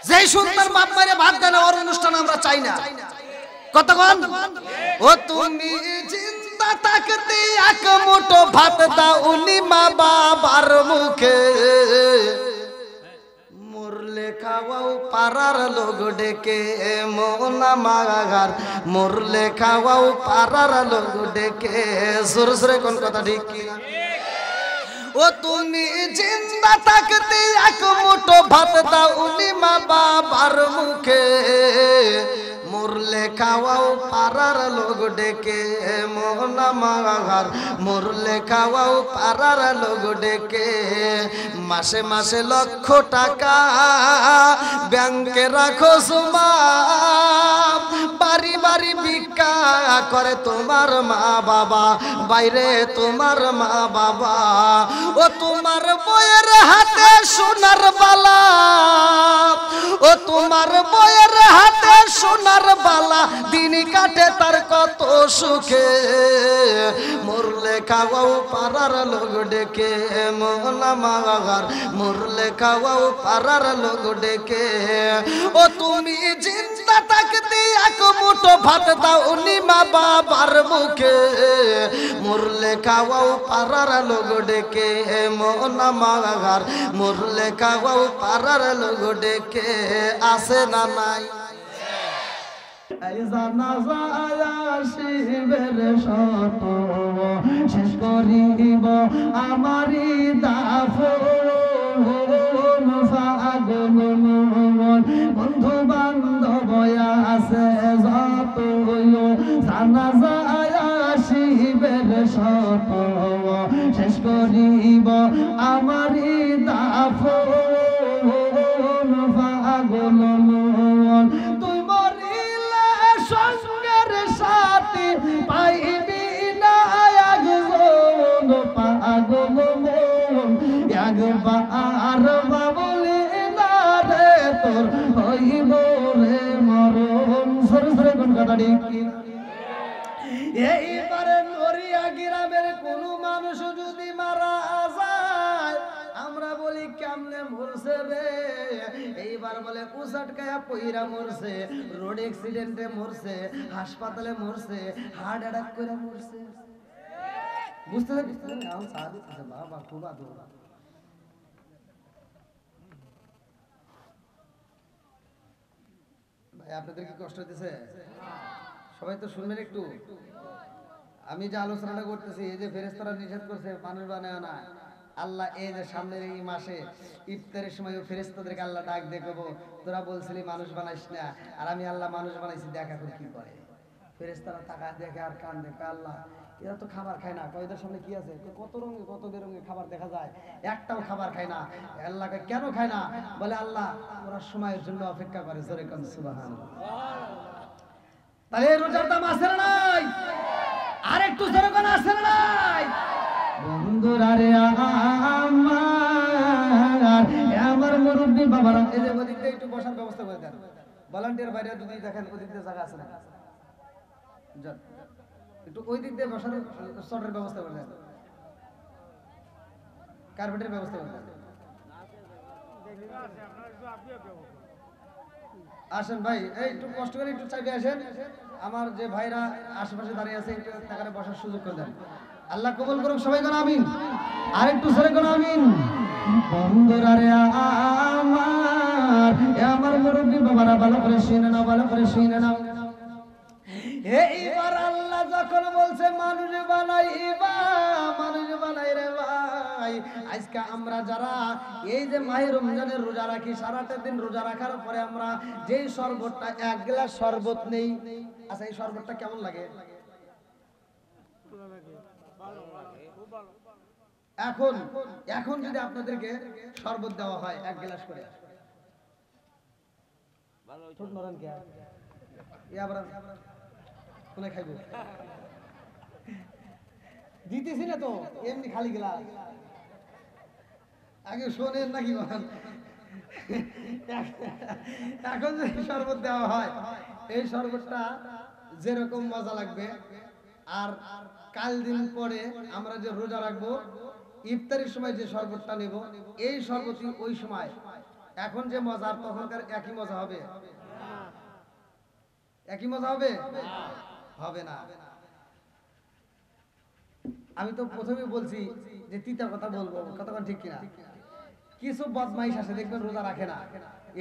যেই সন্তান বাপ মারে ভাত দেয় না ওর অনুষ্ঠান আমরা চাই না। কতক্ষণ ও তুমি জিন্দা থাকতে এক মুঠো ভাত দাওনি মা বাবার মুখে, মরলে খাওয়াও পাড়ার লোক ডেকে মোনা মাগার, মরলে খাওয়াও পাড়ার লোক ডেকে। সরে সরে কোন কথা ঠিক কিনা? ও তুমি জিন্দা থাকতে এক মুঠো ভাত দাওনি মা বাবার মুখে, মরলে খাওয়াও পাড়ার লোক ডেকে মোনা মাগার, মরলে খাওয়াও পাড়ার লোক ডেকে। মাসে মাসে লক্ষ টাকা ব্যাংকে রাখো সুমা, বাড়ি বাড়ি ভিক্ষা করে তোমার মা বাবা, বাইরে তোমার মা বাবা। ও তোমার বইয়ের হাতে সোনার বালা, ও তোমার বইয়ের হাতে সোনার বালা, দিন কাটে তার কত সুখে, মরলে খাওয়াও পাড়ার লোক ডেকে মোনা মাগার, মরলে খাওয়াও পাড়ার লোক ডেকে। ও তুমি জিন্দা থাকতে এক মুঠো ভাত দাওনি মা বাবার মুখে, মরলে খাওয়াও পাড়ার লোক ডেকে মোনা মাগার, মরলে খাওয়াও পাড়ার লোক ডেকে। আসে না নাই শিবের শত শেষ করিব আমারি দাফন, বন্ধু বান্ধব আছে যত জানাজা শিবের শত শেষ করিব আমারি দাফন, পাগল মন তুই মরিলে সঙ্গের সাথী পাইবি না একজন, পাগল মন একবার বাবলি না রে তোর হইব রে মরণ। সরে সরে কোন কথা ঠিক? এইবারে নড়িয়া গ্রামের কোন মানুষ যদি মারা যায় আমরা বলি কেমনে মরছে রে, এইবার বলে কুসাটকায়া পইরা মরছে, রোড অ্যাক্সিডেন্টে মরছে, হাসপাতালে মরছে, হার্ট অ্যাটাক করে মরছে। বুঝতে পারছেন? বাবা খুব আদর। ভাই আপনাদের কি কষ্ট হইতেছে? সবাই তো শুনবেন একটু। আমি যে আলোচনাটা করতেছি, এই যে ফেরেশতারা নিষেধ করছে মানুষ বানায় না, আল্লাহ এই যে সামনের এই মাসে ইফতারের সময় ফেরেশতাদেরকে আল্লাহ ডাক দেখবো, তোরা বলছিলি মানুষ বানাইস না, আর আমি আল্লাহ মানুষ বানাইছি, দেখা করে কি করে। ফেরেশতারা তাকায় দেখে আর কান দেখে, আল্লাহ এরা তো খাবার খায় না, কয়দের সামনে কি আছে, কত রঙে কত বেরঙে খাবার দেখা যায়, একটাও খাবার খায় না। আল্লাহকে কেন খায় না? বলে আল্লাহ ওরা সময়ের জন্য অপেক্ষা করে। জোরে কোন সুবহানাল্লাহ। তাহলে রোজার দাম আছে না নাই? আর একটু জোরে কোন আছে না নাই? বন্ধুরা রে আমার মুরব্বি বাবারা, এই যে ওদিক দিয়ে একটু বসার ব্যবস্থা করে দেন। ভলান্টিয়ার বাইরে যদি দেখেন ওদিক দিয়ে জায়গা আছে না, যান একটু ওই দিক দিয়ে বসার শটের ব্যবস্থা করে দেন, কার্পেটের ব্যবস্থা করে দেন। আসেন ভাই, এই একটু কষ্ট করে একটু চাইবে আসেন। আমার যে ভাইরা আশেপাশে দাঁড়িয়ে আছে একটু তাকারে বসার সুযোগ করে দেন। আল্লাহ কবুল করুক। সবাই কোন আমিন। আর একটু সরে কোন আমিন। বন্ধুরা রে আমার মুরব্বি বাবারা, ভালো করে শুনে নাও, ভালো করে শুনে নাও। এইবার আল্লাহ যখন বলছে মানুষ বানাইবা, মানুষ বানাই রে ভাই, আজকে আমরা যারা এই যে মাহে রমজানের রোজা রাখি, সারাটা দিন রোজা রাখার পরে আমরা যেই শরবতটা, এক গ্লাস শরবত নেই, আচ্ছা এই শরবতটা কেমন লাগে? এখন এখন যদি আপনাদেরকে শরবত দেওয়া হয় এক গ্লাস করে, দিতেছি না তো এমনি খালি গ্লাস, আগে শোনেন নাকি? এখন যদি শরবত দেওয়া হয়, এই শরবতটা যেরকম মজা লাগবে, আর কাল দিন পরে আমরা যে রোজা রাখবো, ইফতারের সময় যে শরবতটা নেব, এই শরবতই ওই সময় এখন যে মজা আর তখনকার একই মজা হবে? একই মজা হবে? হবে না। আমি তো প্রথমে বলছি যে তিতা কথা বলবো, কতক্ষণ ঠিক কিনা? কিছু বদমাইশ আসে দেখবেন রোজা রাখে না।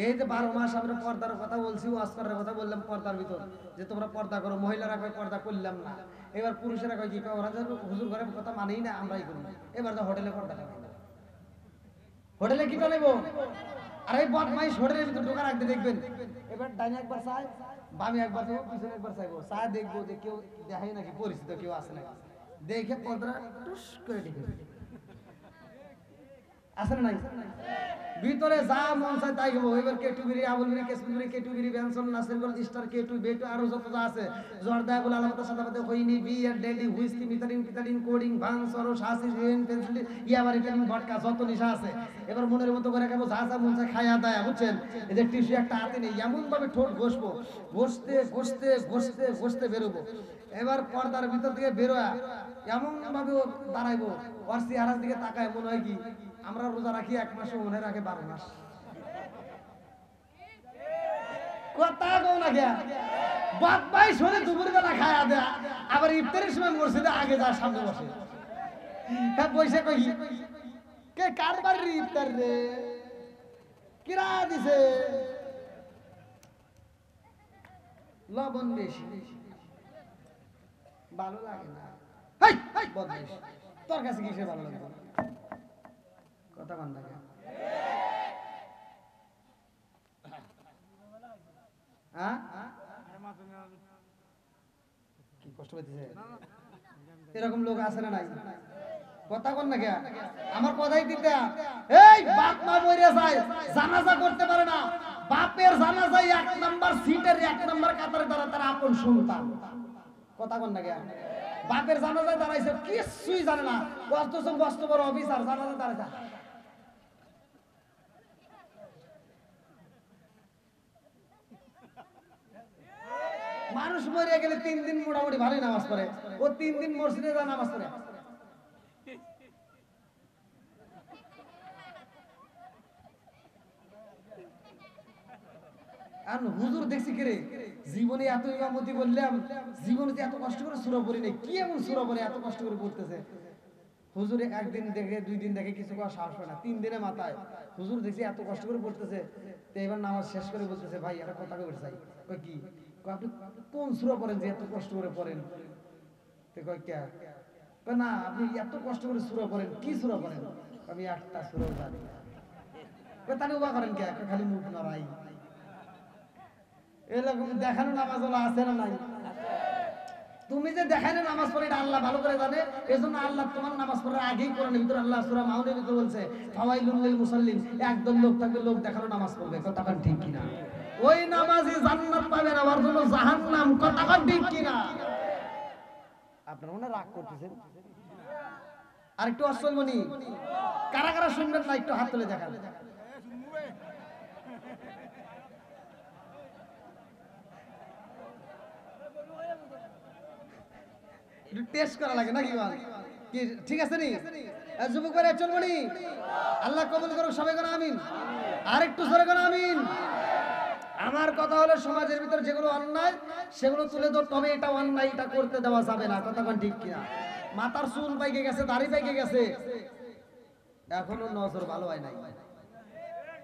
এই যে 12 মাস আমরা পর্দার কথা বলছি, ওয়াজ করার কথা বললাম, পর্দার ভিতর যে তোমরা পর্দা করো, মহিলারা কয় পর্দা করলাম না। এবার পুরুষেরা কয় কি, ওরা যে হুজুর ঘরের কথা মানেই না, আমরাই করি। এবার তো হোটেলে পর্দা করো, হোটেলে কি নেবো? আর এই বদমাইশ হোটেলের ভিতর ঢোকা রাখতে দেখবেন, এবার ডাইনে একবার চাই, বামে একবার চাইবো, পিছনে একবার চাইবো, চা দেখবো যে কেউ দেখাই নাকি পরিচিত কেউ আছে নাকি, দেখে পর্দা টুস করে ঢেকে আছে না নাই? ভিতরে যা মন চায় তাই খাবো। এবার কেটু বিড়ি, আবুল বিড়ি, কেসমিন বিড়ি, কেটু বিড়ি, বেনসন, নাসিরগঞ্জ, স্টার, কেটু, বেটু, আরো যত যা আছে, জর্দা, আবুল আলামত, সাদাবাদে, হইনি, বিয়ার, ডেডি, হুইস্কি, মিথালিন, কিথালিন, কোডিং, ভাং, সরস, হাসি, হেন, পেন্সিল, ইয়াবার, ইটালিন, ভটকা, যত নেশা আছে এবার মনের মতো করে খাবো, যা যা মন চায় খায়া দায়া, বুঝছেন? এদের টিস্যু একটা হাতে নেই, এমন ভাবে ঠোঁট ঘষবো, ঘষতে ঘষতে ঘষতে ঘষতে বেরোবো। এবার পর্দার ভিতর থেকে বেরোয়া এমন ভাবে দাঁড়াইবো, ওর চেহারার দিকে তাকায় মনে হয় কি আমরা রোজা রাখি 1 মাস, মনে রাখে 12 মাস। কথা কও না কে? বদমাইশ হলে দুপুর বেলা খায়া দেয়া, আবার ইফতারের সময় মসজিদে আগে যা সামনে বসে, হ্যাঁ বসে কই কে কার বাড়ির ইফতার রে, কিরা দিছে, লবণ বেশি, ভালো লাগে না। হাই হাই বদমাইশ, তোর কাছে কিসে ভালো লাগে? কথা মান থাকে। কি কষ্ট পাইতেছে? এরকম লোক আছে না নাই? কথা কন না কে? আমার কথাই দিতে, এই বাপ মা মরে যায়, জানাজা করতে পারে না, বাপের জানাজায় 1 নাম্বার সিটের 1 নাম্বার কাতারে দাঁড়া তার আপন সন্তান। কথা কন না কে? বাপের জানাজায় দাঁড়াইছে, কিছুই জানে না, অথচ মস্ত বড় অফিসার, জানাজা দাঁড়াইছে। মানুষ মরে গেলে 3 দিন মোটামুটি ভালোই নামাজ পড়ে, ও 3 দিন মসজিদে যা নামাজ পড়ে। আর হুজুর দেখছি কি রে, জীবনে এত ইমামতি বললাম, জীবনে এত কষ্ট করে সূরা পড়ি নাই, কি এমন সূরা পড়ে এত কষ্ট করে পড়তেছে। হুজুরে একদিন দেখে 2 দিন দেখে কিছু করা সাহস হয় না, 3 দিনে মাথায় হুজুর দেখছি এত কষ্ট করে পড়তেছে। তো এবার নামাজ শেষ করে বলতেছে, ভাই একটা কথা কইতে চাই। কই কি? কই আপনি কোন সূরা পড়েন যে এত কষ্ট করে পড়েন? তো কই কে? কই না আপনি এত কষ্ট করে সূরা পড়েন, কি সূরা পড়েন? আমি একটা সূরা জানি। কই তাহলে ওয়া করেন কে? খালি মুখ নড়াই। এরকম দেখানো নামাজ ওলা আছে না নাই? তুমি যে দেখানো নামাজ পড়ে এটা আল্লাহ ভালো করে জানে, এজন্য আল্লাহ তোমার নামাজ পড়ার আগেই কোরআনের ভিতর আল্লাহ সূরা মাউনের ভিতর বলছে ফাওয়াইলুল লিল মুসাল্লিন, একদল লোক থাকবে লোক দেখানো নামাজ পড়বে। কথাটা ঠিক কিনা? ওই নামাজি জান্নাত পাবে না, ওর জন্য জাহান্নাম। কথাটা ঠিক কিনা? আপনারা মনে রাগ করতেছেন? আরেকটু অসল মনি কারা কারা শুনবেন না একটু হাত তুলে দেখান। টেস্ট করা লাগে নাকি? কি ঠিক আছে নি? যুবক ভাইরা চলবো নি? আল্লাহ কবুল করুক, সবাই কোন আমিন। আর একটু জোরে কোন আমিন। আমার কথা হলো সমাজের ভিতর যেগুলো অন্যায় সেগুলো তুলে ধরতে হবে, এটা অন্যায়, এটা করতে দেওয়া যাবে না। কথা কোন ঠিক কিনা? মাথার চুল পাইকে গেছে, দাড়ি পাইকে গেছে, এখনো নজর ভালো হয় নাই।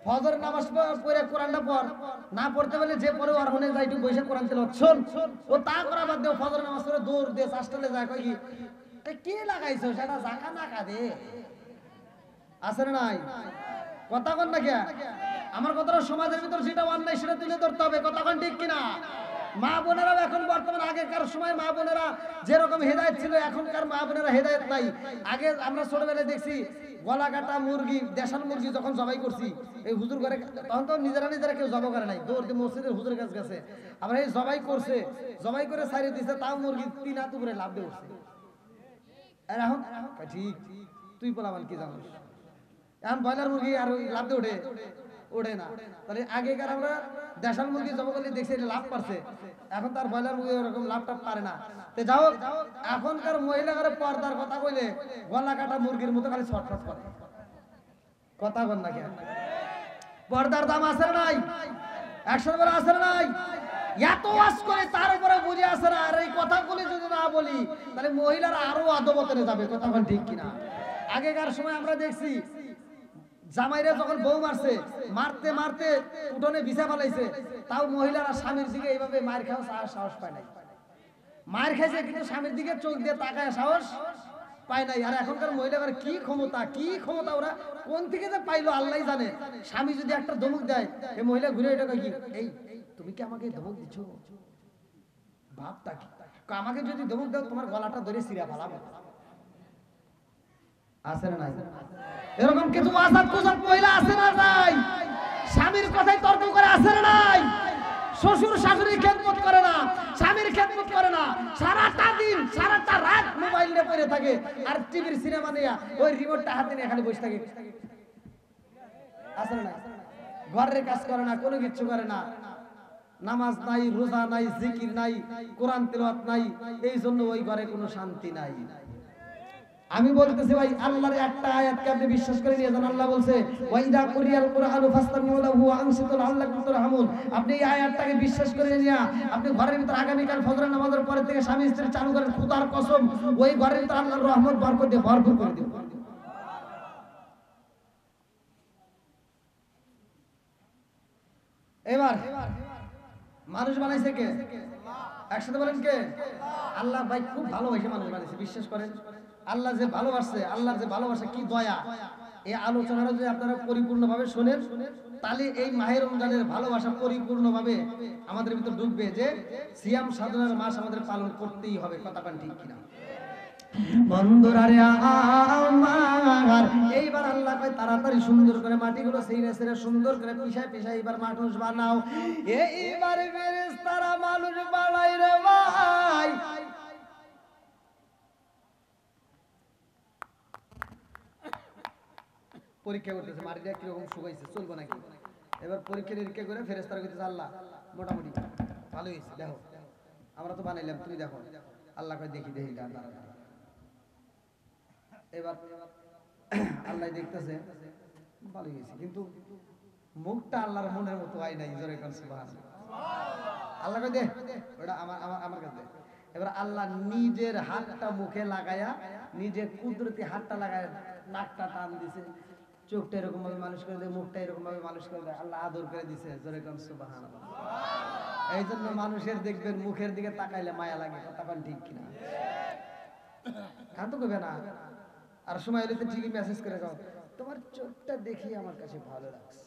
ফজর নামাজ পড়ে কোরআনটা পড়, না পড়তে পারলে যে পরে আর মনে যায় একটু বসে কোরআন তেলাওয়াত শোন, ও তা করা বাদ দেও, ফজর নামাজ পড়ে দৌড় দিয়ে হাসপাতালে যায়, কই কি কি লাগাইছো সেটা জাকা না কাঁদে আছে না নাই? কথা কন না কে? আমার কথাটা সমাজের ভিতর যেটা অন্যায় সেটা তুলে ধরতে হবে। কথা কন ঠিক কিনা? মা বোনেরাও এখন বর্তমান, আগেকার সময় মা বোনেরা যেরকম হেদায়েত ছিল এখনকার মা বোনেরা হেদায়েত নাই। আগে আমরা ছোটবেলায় দেখছি গলা কাটা মুরগি, দেশাল মুরগি যখন জবাই করছি এই হুজুর ঘরে, তখন তো নিজেরা নিজেরা কেউ জবাই করে নাই, দৌড় দিয়ে মসজিদের হুজুরের কাছে গেছে, আমরা এই জবাই করছে, জবাই করে ছাড়িয়ে দিছে, তাও মুরগি 3 হাত উপরে লাফ দিয়ে উঠছে। আর এখন ঠিক তুই বলাবান কি জানিস, এখন ব্রয়লার মুরগি আর লাফ দিয়ে ওঠে ওঠে না। তাহলে আগেকার আমরা দেশাল মুরগি জবাই করলে দেখছি এটা লাভ পারছে, এখন তার ব্রয়লার মুরগি ওরকম লাভটা পারে না। তো যাও, এখনকার মহিলাদের পর্দার কথা কইলে গলা কাটা মুরগির মতো খালি ছটফট করে। কথা বল না কেন? পর্দার দাম আছে নাই? 100 বার আছে নাই? এত ওয়াজ করে তার উপরে বুঝে আসে না। আর এই কথাগুলি যদি না বলি তাহলে মহিলারা আরো আদবতনে যাবে। কথা বল ঠিক কিনা? আগেকার সময় আমরা দেখছি জামাইরা যখন বউ মারছে, মারতে মারতে উঠোনে বিছা ফেলাইছে, তাও মহিলারা স্বামীর দিকে এইভাবে মার খাওয়া সাহস পায় নাই। মার খাইছে কিন্তু স্বামীর দিকে চোখ দিয়ে তাকায় সাহস পায় নাই। আর এখনকার মহিলাদের কি ক্ষমতা ওরা কোন থেকে যে পাইলো আল্লাহই জানে। স্বামী যদি একটা ধমক দেয়, এই মহিলা ঘুরে এটা কয় কি, এই তুমি কি আমাকে ধমক দিচ্ছ? ভাবটা কি? আমাকে যদি ধমক দাও তোমার গলাটা ধরে ছিঁড়া ফেলাবো। আছে না নাই? এরকম কিছু আজাদ কুজাত মহিলা আছে না নাই? স্বামীর কথায় তর্ক করে আছে না নাই? শ্বশুর শাশুড়ির খেদমত করে না, স্বামীর খেদমত করে না, সারাটা দিন সারাটা রাত মোবাইল নিয়ে পড়ে থাকে আর টিভির সিনেমা নিয়ে ওই রিমোটটা হাতে নিয়ে খালি বসে থাকে। আছে না নাই? ঘরের কাজ করে না, কোনো কিছু করে না, নামাজ নাই, রোজা নাই, জিকির নাই, কোরআন তেলাওয়াত নাই, এই জন্য ওই ঘরে কোনো শান্তি নাই। আমি বলতেছি ভাই, আল্লাহর একটা আয়াতকে আপনি বিশ্বাস করে নিয়ে যান। আল্লাহ বলছে ওয়াইদা কুরিয়াল কুরআনু ফাসতামিউ লাহু ওয়া আনসিতু লাআল্লাকুম তুরহামুন। আপনি এই আয়াতটাকে বিশ্বাস করে নিয়ে আপনি ঘরের ভিতর আগামীকাল ফজরের নামাজের পরে থেকে স্বামী স্ত্রী চালু করেন, খোদার কসম ওই ঘরের ভিতর আল্লাহর রহমত বরকত দিয়ে ভরপুর করে দিবেন। এবার মানুষ বানাইছে কে? একসাথে বলেন কে? আল্লাহ। ভাই খুব ভালোবাসে মানুষ বানাইছে, বিশ্বাস করেন। আল্লাহ যে ভালোবাসে, আল্লাহর যে ভালোবাসা কি দয়া, এই আলোচনাটা যদি আপনারা পরিপূর্ণভাবে শোনেন তাহলে এই মাহে রমজানের ভালোবাসা পরিপূর্ণভাবে আমাদের ভিতর ঢুকবে যে সিয়াম সাধনার মাস আমাদের পালন করতেই হবে। কথা পান ঠিক কিনা? বন্ধুরা রে আমার, এইবার আল্লাহ কয় তাড়াতাড়ি সুন্দর করে মাটিগুলো সেইরে সেইরে সুন্দর করে পিছায় পিছায় এবার মানুষ বানাও। এইবার ফেরেশতারা মানুষ বানাই রে ভাই। পরীক্ষা করতেছে মাটিটা কিরকম শুকাইছে, চলবো নাকি। এবার পরীক্ষা নিরীক্ষা করে ফেরেশতারা কইতেছে আল্লাহ মোটামুটি ভালো হয়েছে, দেখো আমরা তো বানাইলাম, তুমি দেখো। আল্লাহ কয় দেখি দেখি দাঁড়া। এবার আল্লাহ দেখতেছে ভালো হয়েছে, কিন্তু মুখটা আল্লাহর মনের মতো হয় নাই। জোরে কোন সুবহানাল্লাহ। আল্লাহ কয় দে ওটা আমার কাছে। এবার আল্লাহ নিজের হাতটা মুখে লাগায়া, নিজের কুদরতি হাতটা লাগায় নাকটা টান দিছে, চোখটা এরকম ভাবে মানুষ করে দেয়, মুখটা এরকম ভাবে মানুষ করে দেয়, আল্লাহ আদর করে দিছে। জোরে কোন সুবহানাল্লাহ। এই জন্য মানুষের দেখবেন মুখের দিকে তাকাইলে মায়া লাগে। কথা কোন ঠিক কিনা? কান তো কইবে না। আর সময় হলে তো ঠিকই মেসেজ করে যাও, তোমার চোখটা দেখি আমার কাছে ভালো লাগছে।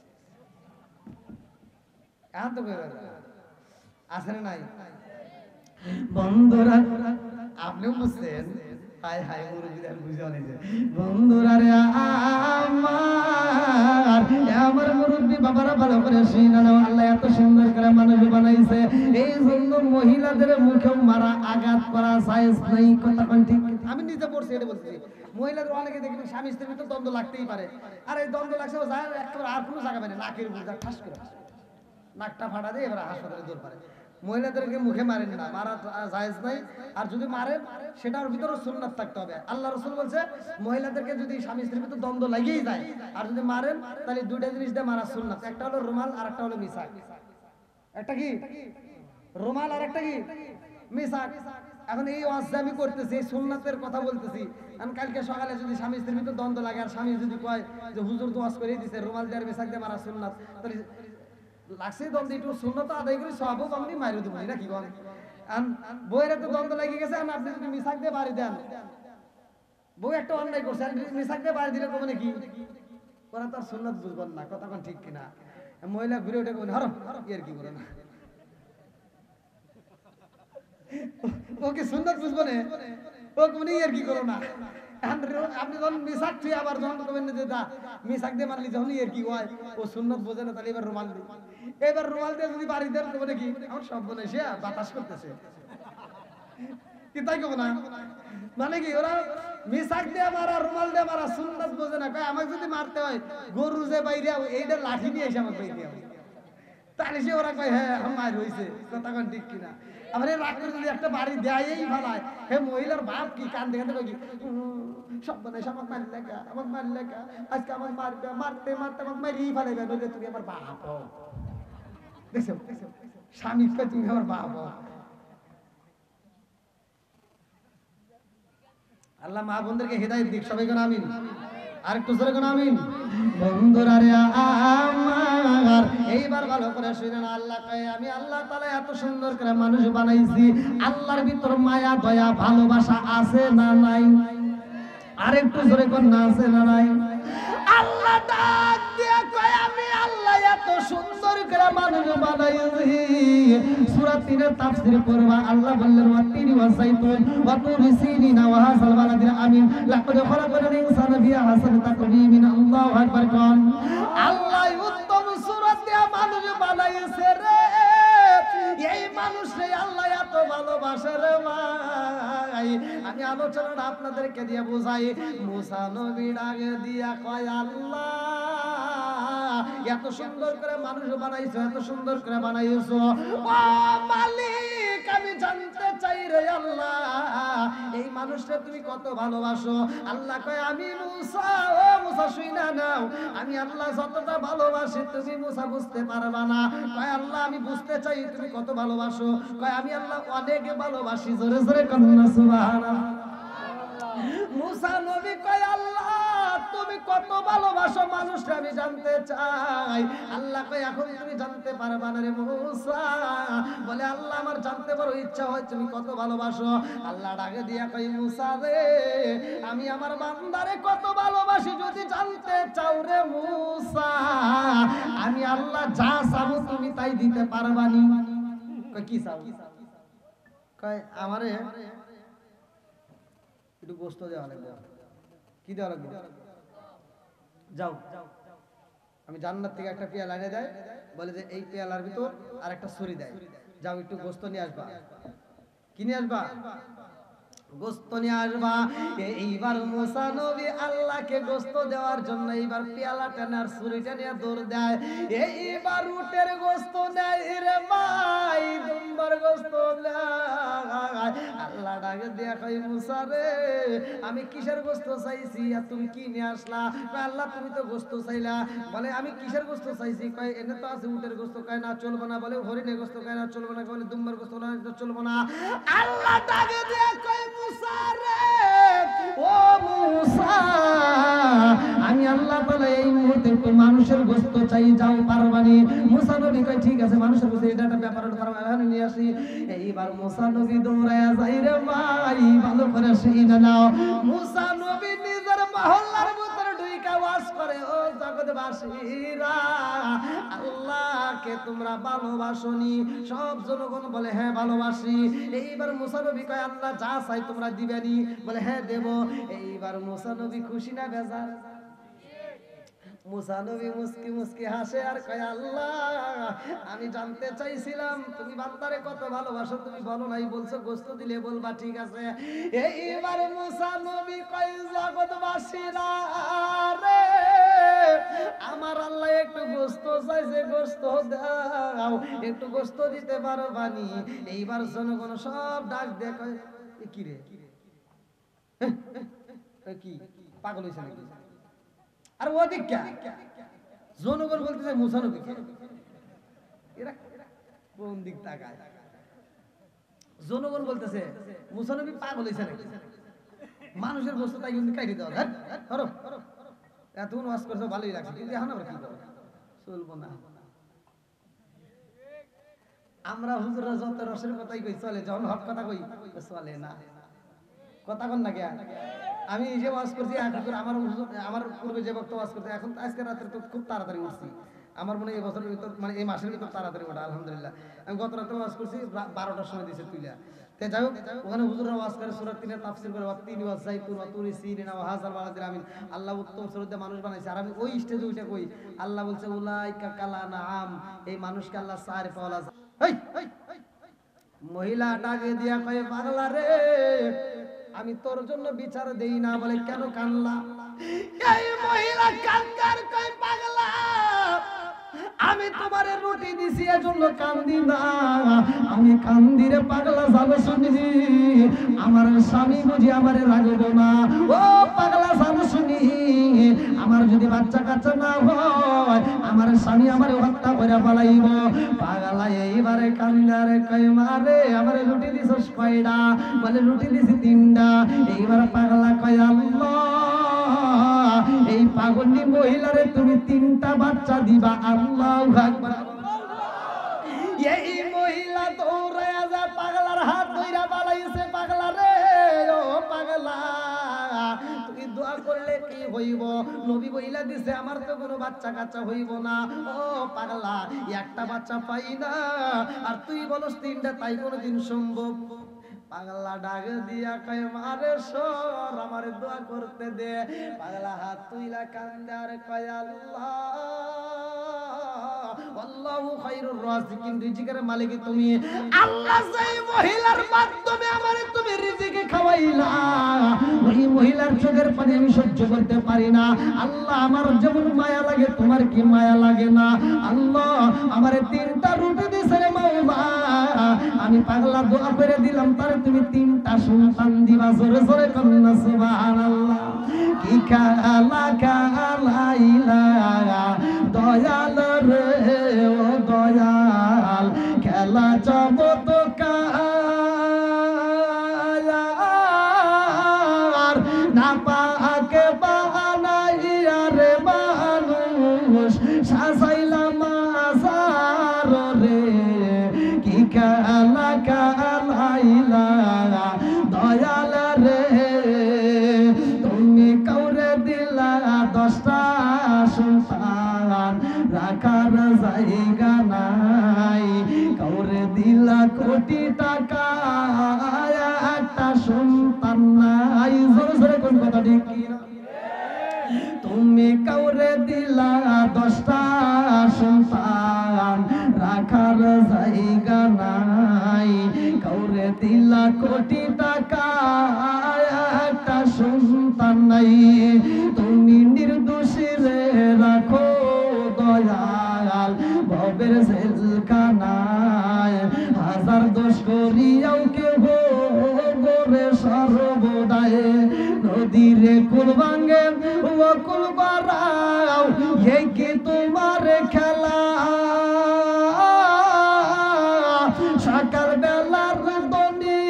কান তো কইবে না। আছে না নাই? বন্ধুরা আপনিও বুঝছেন, হাই হাই মুরব্বিদের বুঝে অনেছে। বন্ধুরা রে আমার মুরব্বি বাবারা ভালো করে শুনে নাও, আল্লাহ এত সুন্দর করে মানুষ বানাইছে, এই জন্য মহিলাদের মুখে মারা আঘাত করা সাইজ নাই। কথা কোন ঠিক? আমি নিজে পড়ছি, এটা বলছি। মহিলাদের অনেকে দেখবেন স্বামী স্ত্রীর ভিতর দ্বন্দ্ব লাগতেই পারে, আর এই দ্বন্দ্ব লাগছে একেবারে আর কোনো জায়গা পায় না, নাকের উপর ঠাস করে নাকটা ফাটা দিয়ে এবার হাসপাতালে দৌড় পারে। মহিলাদেরকে মুখে মারেন না, মারা জায়েজ নাই। আর যদি মারেন সেটার ভিতরে সুন্নাত থাকতে হবে। আল্লাহ রাসূল বলছে মহিলাদেরকে যদি স্বামী স্ত্রীর ভিতরে দ্বন্দ্ব লাগেই যায় আর যদি মারেন তাহলে দুইটা জিনিস দিয়ে মারা সুন্নাত। একটা হলো রুমাল আর একটা হলো মিসাক। একটা কি রুমাল আর একটা কি মিসাক। এখন এই ওয়াজ আমি করতেছি, এই সুন্নাতের কথা বলতেছি। আমি কালকে সকালে যদি স্বামী স্ত্রীর ভিতরে দ্বন্দ্ব লাগে আর স্বামী যদি কয় যে হুজুর তো ওয়াজ করে দিয়েছে রুমাল দিয়ে আর মিসাক দিয়ে মারা সুন্নাত, তাহলে লাগছে দ্বন্দ্ব একটু সুন্নত আদায় করে সবও আমি মারিয়ে দেবো নাকি? বইয়ের তো দ্বন্দ্ব লেগে গেছে, আপনি যদি মিসাক দিয়ে বাড়ি দেন, বউ একটা অন্যায় করছে মিসাক দিয়ে বাড়ি দিলে কবে নাকি ওরা তার সুন্নত বুঝবেন না। কথা কোন ঠিক কিনা? মহিলা ঘুরে ওঠে কবেন হরম এর কি করে না, ওকে সুন্নত বুঝবো না, ও কোন এর কি করো না। আপনি যখন মিসাক তুই আবার যখন কবেন যে দা মিসাক দিয়ে মারলি যখন এর কি হয়, ও সুন্নত বোঝে না, তাহলে এবার রুমাল দিই। এবার রুমাল দিয়ে যদি বাড়ি দেন কবে নাকি আমার সব বলে সে বাতাস করতেছে কি, তাই কব না? মানে কি ওরা মিসাক দিয়ে মারা রুমাল দিয়ে মারা সুন্নাত বোঝে না। কয় আমাকে যদি মারতে হয় গরু যে বাইরে এইটা লাঠি নিয়ে এসে আমাকে বাইরে, তাহলে সে ওরা কয় হ্যাঁ মার হয়েছে, কথা কোন ঠিক কিনা? আবার এই রাগ করে যদি একটা বাড়ি দেয়ই ভালায়, হে মহিলার বাপ কি কান্দে কান্দে কই কি সব বলে আমাকে মারলে লেখা, আমাকে মারলে লেখা, আজকে আমাকে মারবে, মারতে মারতে আমাকে মারিয়ে ফেলাইবে, নইলে তুমি আমার বাপ হও। দেখছো স্বামী কয় তুমি আমার বাপ হও। আল্লাহ মা বোনদেরকে হেদায়েত দিক, সবাই কোন আমিন। আর একটু জোরে কোন আমিন। বন্ধুরা রে আমার এইবার ভালো করে শুনেন, আল্লাহ কয় আমি আল্লাহ তাআলা এত সুন্দর করে মানুষ বানাইছি, আল্লাহর ভিতর মায়া দয়া ভালোবাসা আছে না নাই? আর একটু জোরে কোন না আছে না নাই? আল্লাহ ডাক দিয়া কয় আমি আল্লাহ এত সুন্দর করে মানুষ বানাইছি। সূরা ৩ এর তাফসীর পড়বা, আল্লাহ বললেন ওয়াতিনি ওয়াসাইতুন ওয়া তুরি সিনিনা ওয়া হাসাল বালাদিল আমিন লাকাদ খলাকাল ইনসানা ফি আহসানি তাকওয়িমিন। আল্লাহু আকবার কোন। আল্লাহ উত্তম সূরত দিয়া মানুষ বানাইছে রে। এই মানুষরে আল্লাহ এত ভালোবাসে রে ভাই। আমি আলোচনাটা আপনাদেরকে দিয়ে বোঝাই। মুসা নবী ডাক দিয়া কয় আল্লাহ এত সুন্দর করে মানুষ বানাইছো, এত সুন্দর করে বানাইছো, ও মালিক আমি জানতে চাই রে আল্লাহ এই মানুষটা তুমি কত ভালোবাসো। আল্লাহ কয় আমি মুসা, ও মুসা শুইনা নাও, আমি আল্লাহ যতটা ভালোবাসি তুমি মুসা বুঝতে পারবা না। কয় আল্লাহ আমি বুঝতে চাই তুমি কত ভালোবাসো। কয় আমি আল্লাহ অনেক ভালোবাসি। জোরে জোরে কন্যা সুবহানাল্লাহ। মুসা নবী কয় আল্লাহ তুমি কত ভালোবাসো মানুষটা আমি জানতে চাই। আল্লাহ কয় এখন তুমি জানতে পারবা না রে মুসা। বলে আল্লাহ আমার জানতে বড় ইচ্ছা হয় তুমি কত ভালোবাসো। আল্লাহ ডাকে দিয়া কয় মুসা রে আমি আমার বান্দারে কত ভালোবাসি যদি জানতে চাও রে মুসা, আমি আল্লাহ যা চাবো তুমি তাই দিতে পারবানি। কয় কি চাও? কয় আমারে একটু গোস্ত দেওয়া লাগবে। কি দেওয়া লাগবে? যাও আমি জান্নাত থেকে একটা পেয়ালা এনে দেয়, বলে যে এই পেয়ালার ভিতর আর একটা ছুরি দেয়, যাও একটু গোস্ত নিয়ে আসবা। কি নিয়ে আসবা? গোস্ত নিয়ে আসবা। এইবার মুসা নবী আল্লাহকে গোস্ত দেওয়ার জন্য এইবার পেয়ালাটা আর ছুরিটা নিয়ে দৌড় দেয়। এইবার উটের গোস্ত নেয় রে ভাই, দুম্বার গোস্ত নেয়। আল্লাহ ডাকে দিয়া কই মুসা রে আমি কিসের গোস্ত চাইছি আর তুমি কি নিয়ে আসলা? কয় আল্লাহ তুমি তো গোস্ত চাইলা। বলে আমি কিসের গোস্ত চাইছি? কয় এনে তো আছে উটের গোস্ত। কয় না চলবো না। বলে হরিণের গোস্ত। কয় না চলবো না। বলে দুম্বার গোস্ত। না চলবো না। আল্লাহ ডাকে দিয়া কয় মুসা রে ও মুসা আমি আল্লাহ তাআলা এই মুহূর্তে একটু মানুষের গোস্ত চাই, যাও পারবানি? মুসা নবী কয় ঠিক আছে মানুষের গোস্ত এটা একটা ব্যাপার পারবানি নিয়ে আসি। এইবার মুসা নবী দৌড়ায়া যাই রে ভাই, ভালো করে শুনে নাও। মুসা নবী নিজের মহল্লার ভিতরে ঢুইকা ওয়াজ করে ও জগৎবাসীরা আল্লাহকে তোমরা ভালোবাসোনি? সব জনগণ বলে হ্যাঁ ভালোবাসি। এইবার মুসা নবী কয় আল্লাহ যা চাই তোমরা দিবেনি? বলে হ্যাঁ দেব। এইবার মুসা নবী খুশি না বেজার? মুসা নবী মুস্কি মুস্কি হাসে আর কয় আল্লাহ আমি জানতে চাইছিলাম তুমি বান্দারে কত ভালোবাসো, তুমি বলো নাই, বলছো গোস্ত দিলে বলবা ঠিক আছে। এইবার মুসা নবী কয় জগৎবাসীরা রে আমার আল্লাহ একটু গোস্ত চাইছে, গোস্ত দাও, একটু গোস্ত দিতে পারবানি? এইবার জনগণ সব ডাক দিয়ে কয় কি রে কি পাগল হইছে নাকি? আর ওদিক জনগণ বলতেছে মুসা নবী এরা কোন দিক তাকায়? জনগণ বলতেছে মুসা নবী পাগল হইছে নাকি? মানুষের গোস্ত তাই কিন্তু কাটি দেওয়া ধরো এতক্ষণ ওয়াজ করছো ভালোই লাগছে, কিন্তু এখন আমরা কি করবো? চলবো না। আমরা হুজুররা যত রসের কথাই কই চলে, যখন হক কথা কই চলে না। কথা কন না কেন? আমি যে ওয়াজ করছি আমার পূর্বে যে বক্তব্য ওয়াজ করতে এখন আজকে রাতে তো খুব তাড়াতাড়ি উঠছি। আমার মনে এই বছরের ভিতর মানে এই মাসের ভিতর তাড়াতাড়ি ওঠা আলহামদুলিল্লাহ। আমি গত রাতে ওয়াজ করছি 12টার সময় দিয়েছে তুইলা। তে যাই হোক ওখানে হুজুররা ওয়াজ করে সূরা ৩ এর তাফসীর করে ওয়াতিনি ওয়াসাইতুন ওয়া তুরি সিনিনা ওয়া হাযাল বালাদিল আমিন। আল্লাহ উত্তম সুরতে মানুষ বানাইছে। আর আমি ওই স্টেজে উঠে কই আল্লাহ বলছে উলাইকা কালানাম, এই মানুষকে আল্লাহ সারে পাওয়া যায়। মহিলা ডাকে দিয়া কয় পাগলা রে আমি তোর জন্য বিচার দেই না। বলে কেন কানলা? এই মহিলা কানকার কয় পাগলা আমি তোমারে রুটি দিছি এজন্য কান্দি না, আমি কান্দি রে পাগলা জানো শুনি আমার স্বামী বুঝি আমারে রাখবো না। ও পাগলা জানো শুনি আমার যদি বাচ্চা কাচ্চা না হয় আমার স্বামী আমারে হত্যা করে পালাইব। পাগলা এইবারে কান্দারে কই মারে আমারে রুটি দিছস কয়টা? বলে রুটি দিছি 3টা। এইবার পাগলা কয় আল্লাহ এই পাগলি মহিলারে তুমি 3টা বাচ্চা দিবা। আল্লাহু আকবার। এই মহিলা দৌড়ায়া যা পাগলার হাত ধইরা পালাইছে। পাগলা রে ও পাগলা তুই দোয়া করলে কি হইব? নবী বইলা দিছে আমার তো কোনো বাচ্চা কাচ্চা হইব না। ও পাগলা একটা বাচ্চা পাই না আর তুই বলস 3টা, তাই কোনোদিন সম্ভব? পাগলা ডাক দিয়া কয় মারে সর আমারে দোয়া করতে দে। পাগলা হাত তুইলা কান্দে আর কয় আল্লাহ আল্লাহু খায়রুর রাযিকিন, রিজিকের মালিক তুমি। আল্লাহ যেই মহিলার মাধ্যমে আমারে তুমি রিজিক খাওয়াইলা ওই মহিলার চোখের পানি আমি সহ্য করতে পারি না। আল্লাহ আমার যেমন মায়া লাগে তোমার কি মায়া লাগে না? আল্লাহ আমারে 3টা রুটি দিছে রে মাওলা, আমি পাগলা দোয়া করে দিলাম তারে তুমি 3টা সন্তান দিবা। জোরে জোরে কন্না সুবহানাল্লাহ। কি কালা কালাইলা দয়াল রে ও দয়াল খেলা চমৎকার না পাকে বানাইয়া রে মানুষ সাজাইলাম আসার রে। কি কালা কালাইলা দয়াল রে তুমি কাউরে দিলা 10টা সন্তান রাখার জায়গা নাই, কাউরে দিলা কোটি টাকা একটা সন্তান নাই। জোরে জোরে কোন কথা ঠিক কিনা? তুমি কাউরে দিলা 10টা সন্তান রাখার জায়গা নাই, কাউরে দিলা কোটি টাকা একটা সন্তান নাই। তুমি নির্দোষী রে রাখো দয়াল ভবের জেলখানায়, হাজার দোষ করিয়াও কেহ গোরে সর্বদায়। নদীরে কুল ভাঙ্গে ও কুল বাড়াও এই কি তোমার খেলা? সকাল বেলার দনি